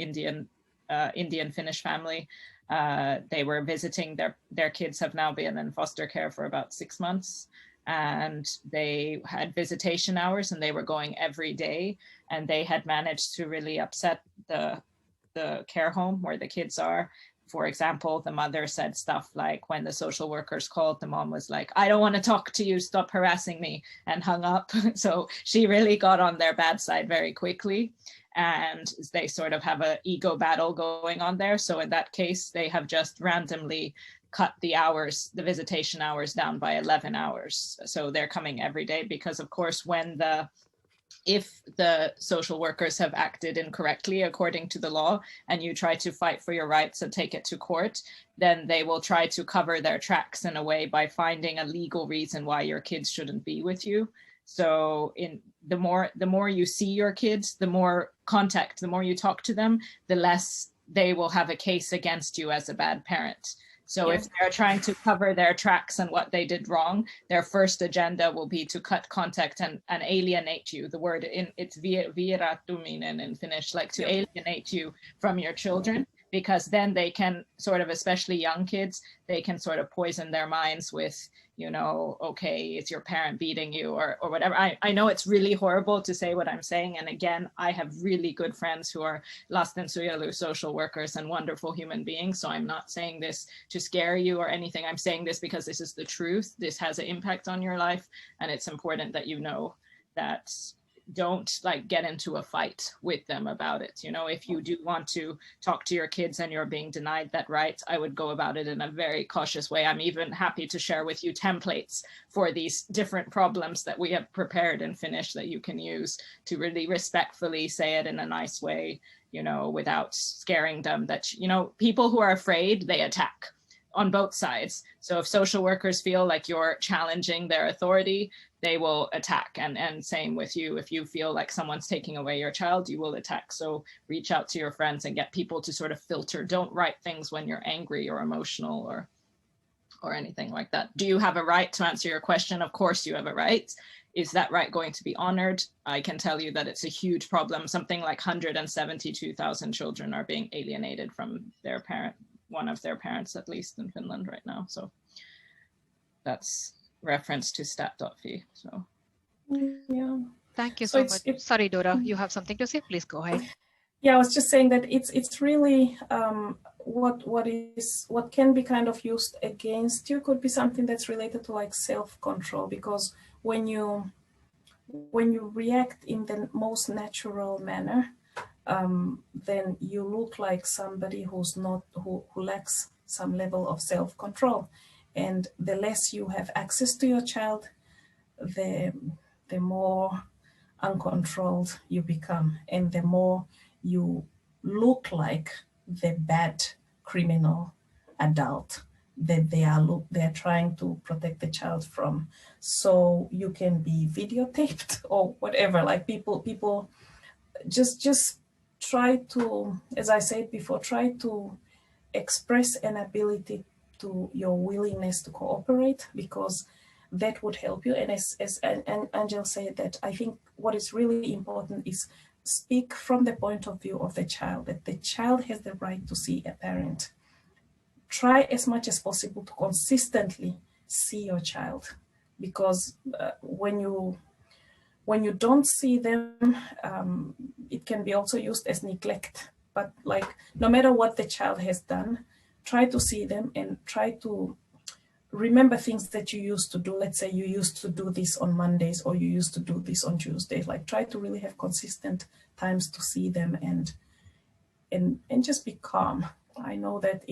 Indian Finnish family. They were visiting, their kids have now been in foster care for about 6 months, and they had visitation hours and they were going every day, and they had managed to really upset the care home where the kids are. For example, the mother said stuff like, when the social workers called, the mom was like, "I don't want to talk to you, stop harassing me," and hung up. So she really got on their bad side very quickly. And they sort of have an ego battle going on there. So in that case, they have just randomly cut the hours, the visitation hours, down by 11 hours. So they're coming every day because, of course, if the social workers have acted incorrectly according to the law and you try to fight for your rights and take it to court, then they will try to cover their tracks in a way by finding a legal reason why your kids shouldn't be with you. So the more you see your kids, the more contact, the more you talk to them, the less they will have a case against you as a bad parent. So if they're trying to cover their tracks and what they did wrong, their first agenda will be to cut contact and alienate you. The word it's vieratuminen in Finnish, like to alienate you from your children, because then they can sort of, especially young kids, they can sort of poison their minds with, okay, it's your parent beating you or whatever. I know it's really horrible to say what I'm saying. And again, I have really good friends who are lastensuojelu social workers and wonderful human beings. So I'm not saying this to scare you or anything. I'm saying this because this is the truth. This has an impact on your life. And it's important that you know that. Don't get into a fight with them about it. If you do want to talk to your kids and you're being denied that right, I would go about it in a very cautious way. I'm even happy to share with you templates for these different problems that we have prepared in Finnish that you can use to really respectfully say it in a nice way, without scaring them that, people who are afraid, they attack on both sides. So if social workers feel like you're challenging their authority, they will attack. And same with you. If you feel like someone's taking away your child, you will attack. So reach out to your friends and get people to sort of filter. Don't write things when you're angry or emotional or anything like that. Do you have a right to answer your question? Of course you have a right. Is that right going to be honored? I can tell you that it's a huge problem. Something like 172,000 children are being alienated from their parent, one of their parents, at least in Finland right now. So that's reference to stat.fi. So yeah, thank you so much. Sorry, Dora, you have something to say? Please go ahead. Yeah, I was just saying that it's really what can be kind of used against you could be something that's related to like self-control, because when you react in the most natural manner, then you look like somebody who lacks some level of self-control. And the less you have access to your child, the more uncontrolled you become, and the more you look like the bad criminal adult that they are trying to protect the child from. So you can be videotaped or whatever. Like people just try to, as I said before, try to express an ability to your willingness to cooperate, because that would help you. And as Angel said, that I think what is really important is speak from the point of view of the child, that the child has the right to see a parent. Try as much as possible to consistently see your child, because when you don't see them, it can be also used as neglect. But like, no matter what the child has done, try to see them and try to remember things that you used to do. Let's say you used to do this on Mondays, or you used to do this on Tuesdays. Like, try to really have consistent times to see them and just be calm. I know that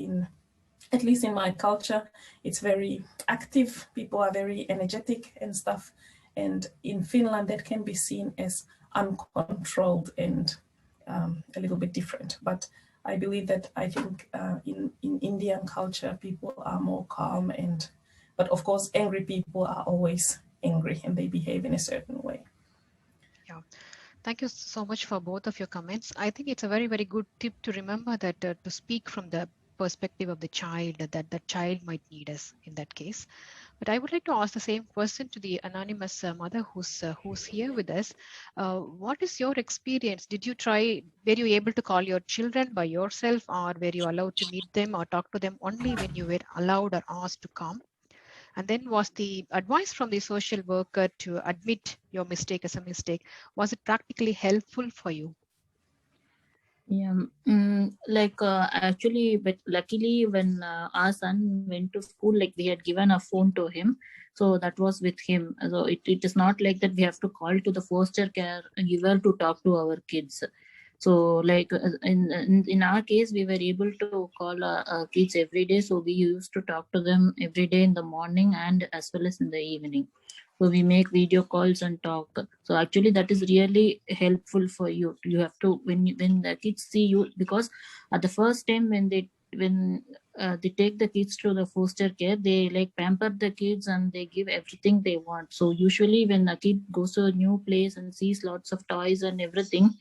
at least in my culture, it's very active. People are very energetic and stuff. And in Finland, that can be seen as uncontrolled and a little bit different. But I believe that I think in Indian culture, people are more calm, but of course, angry people are always angry and they behave in a certain way. Yeah. Thank you so much for both of your comments. I think it's a very, very good tip to remember that to speak from the perspective of the child, that the child might need us in that case. But I would like to ask the same question to the anonymous mother who's here with us. What is your experience? Were you able to call your children by yourself, or were you allowed to meet them or talk to them only when you were allowed or asked to come? And then, was the advice from the social worker to admit your mistake as a mistake, was it practically helpful for you? Yeah, actually, but luckily when our son went to school, like we had given a phone to him, so that was with him. So it is not like that we have to call to the foster care giver to talk to our kids. So like in our case, we were able to call our kids every day. So we used to talk to them every day in the morning and as well as in the evening. So we make video calls and talk. So actually that is really helpful for you. You have to, when the kids see you, because at the first time when they take the kids to the foster care, they like pamper the kids and they give everything they want. So usually when a kid goes to a new place and sees lots of toys and everything,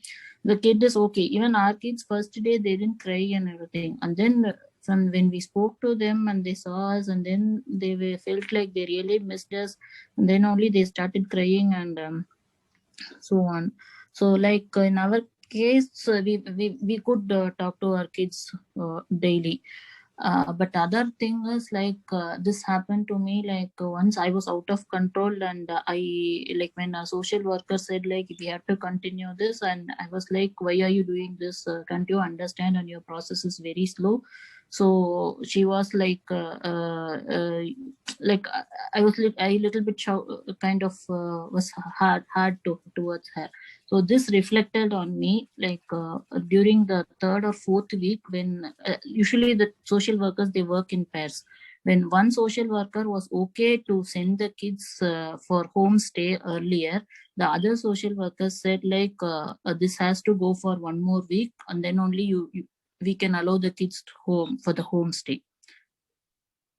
the kid is okay. Even our kids first day, they didn't cry and everything. And then from when we spoke to them and they saw us, and then they felt like they really missed us, and then only they started crying and so on. So like in our case, we could talk to our kids daily. But other thing is like this happened to me, like once I was out of control, and I like when a social worker said like we have to continue this, and I was like, why are you doing this? Can't you understand? And your process is very slow. So she was like like I was like a little bit kind of was hard towards her. So this reflected on me like during the third or fourth week, when usually the social workers, they work in pairs. When one social worker was okay to send the kids for home stay earlier, the other social workers said like this has to go for 1 more week, and then only we can allow the kids to home for the home stay.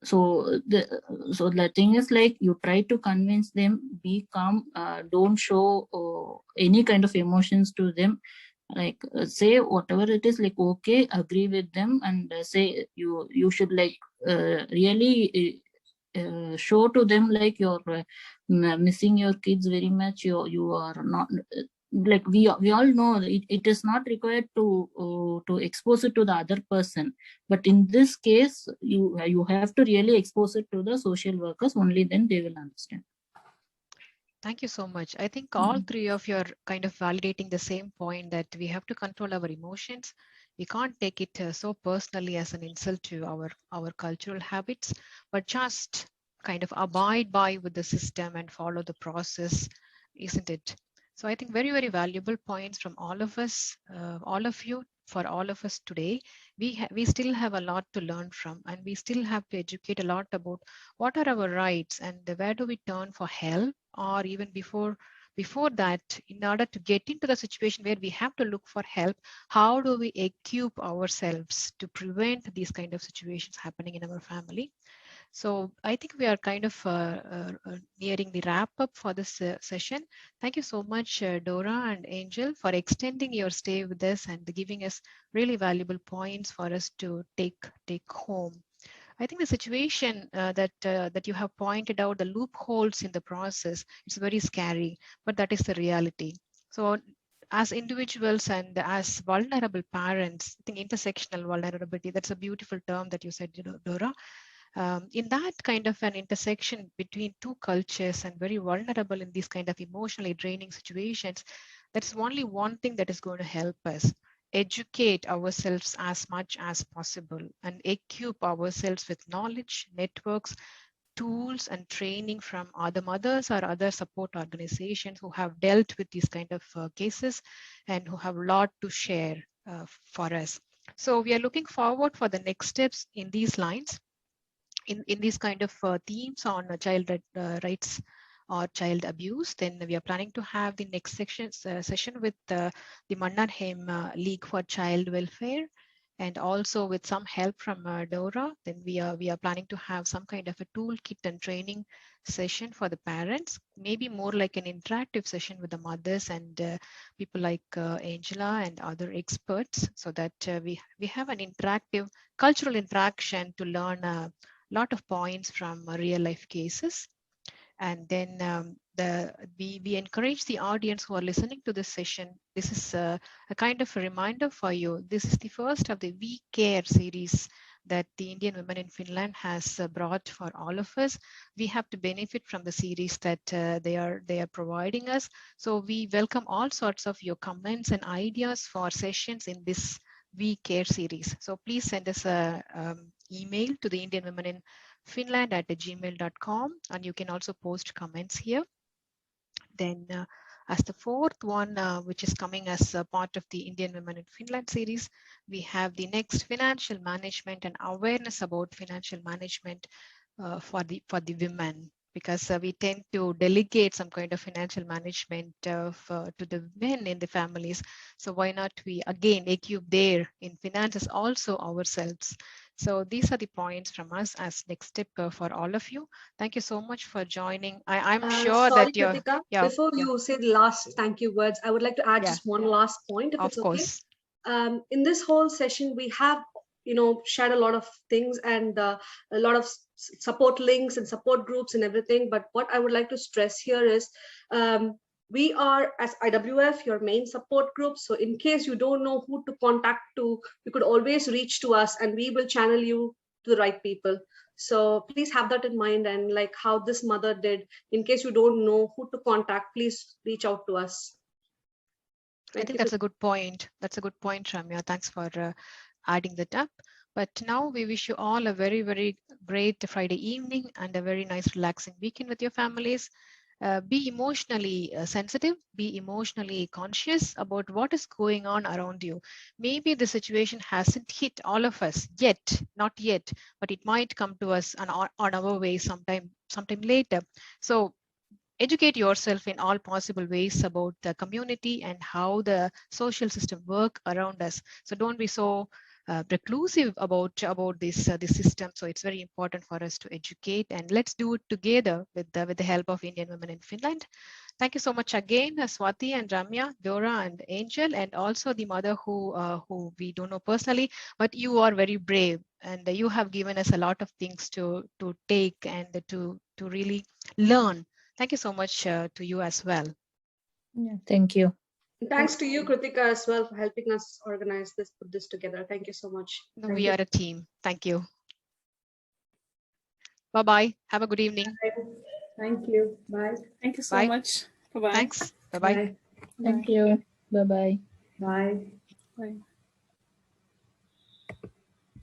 So the thing is like, you try to convince them, be calm, don't show any kind of emotions to them, like say whatever it is, like okay, agree with them, and say you should like really show to them like you're missing your kids very much. You are not like we all know it is not required to expose it to the other person, but in this case you have to really expose it to the social workers, only then they will understand. Thank you so much. I think all three of you are kind of validating the same point that we have to control our emotions. We can't take it so personally as an insult to our cultural habits, but just kind of abide by with the system and follow the process, isn't it? So I think very, very valuable points from all of us, all of you, for all of us today. We still have a lot to learn from, and we still have to educate a lot about what are our rights and where do we turn for help, or even before that, in order to get into the situation where we have to look for help, how do we equip ourselves to prevent these kind of situations happening in our family? So I think we are kind of nearing the wrap up for this session. Thank you so much, Dora and Angel, for extending your stay with us and giving us really valuable points for us to take home. I think the situation that you have pointed out, the loopholes in the process, it's very scary, but that is the reality. So as individuals and as vulnerable parents, I think intersectional vulnerability, that's a beautiful term that you said, Dora. In that kind of an intersection between two cultures and very vulnerable in these kind of emotionally draining situations, that's only one thing that is going to help us: educate ourselves as much as possible and equip ourselves with knowledge, networks, tools, and training from other mothers or other support organizations who have dealt with these kind of cases and who have a lot to share for us. So we are looking forward for the next steps in these lines, in these kind of themes on child rights or child abuse. Then we are planning to have the next session with the Mannerheim League for Child Welfare, and also with some help from Dora. Then we are planning to have some kind of a toolkit and training session for the parents, maybe more like an interactive session with the mothers and people like Angela and other experts, so that we have an interactive cultural interaction to learn lot of points from real life cases. And then we encourage the audience who are listening to this session. This is a kind of a reminder for you. This is the first of the We Care series that the Indian Women in Finland has brought for all of us. We have to benefit from the series that they are providing us. So we welcome all sorts of your comments and ideas for sessions in this We Care series. So please send us a email to the Indian Women in Finland at gmail.com, and you can also post comments here. Then as the fourth one, which is coming as a part of the Indian Women in Finland series, we have the next financial management and awareness about financial management for the women, because we tend to delegate some kind of financial management to the men in the families. So why not we again equip there in finances also ourselves? So these are the points from us as next step for all of you. Thank you so much for joining. I'm sure sorry, that you're, Kritika, before you say the last thank you words, I would like to add just one last point, if of it's course. okay. In this whole session, we have, shared a lot of things and a lot of support links and support groups and everything. But what I would like to stress here is we are, as IWF, your main support group. So in case you don't know who to contact to, you could always reach to us and we will channel you to the right people. So please have that in mind, and like how this mother did, in case you don't know who to contact, please reach out to us. I think that's a good point. That's a good point, Ramya. Thanks for adding that up. But now we wish you all a very, very great Friday evening and a very nice relaxing weekend with your families. Be emotionally sensitive, be emotionally conscious about what is going on around you. Maybe the situation hasn't hit all of us yet, not yet, but it might come to us on our way sometime later. So educate yourself in all possible ways about the community and how the social system work around us. So don't be so reclusive about this system. So it's very important for us to educate, and let's do it together with the help of Indian Women in Finland. Thank you so much again, Swati and Ramya, Dora and Angel, and also the mother who we don't know personally, but you are very brave and you have given us a lot of things to take and to really learn. Thank you so much to you as well. Yeah, thank you. Thanks to you, Kritika, as well, for helping us organize this, put this together. Thank you so much. We are a team. Thank you. Bye-bye. Have a good evening. Bye. Thank you. Bye. Thank you so Bye. much. Bye-bye. Thanks. Bye-bye. Bye. Thank you. Bye-bye. Bye. Bye.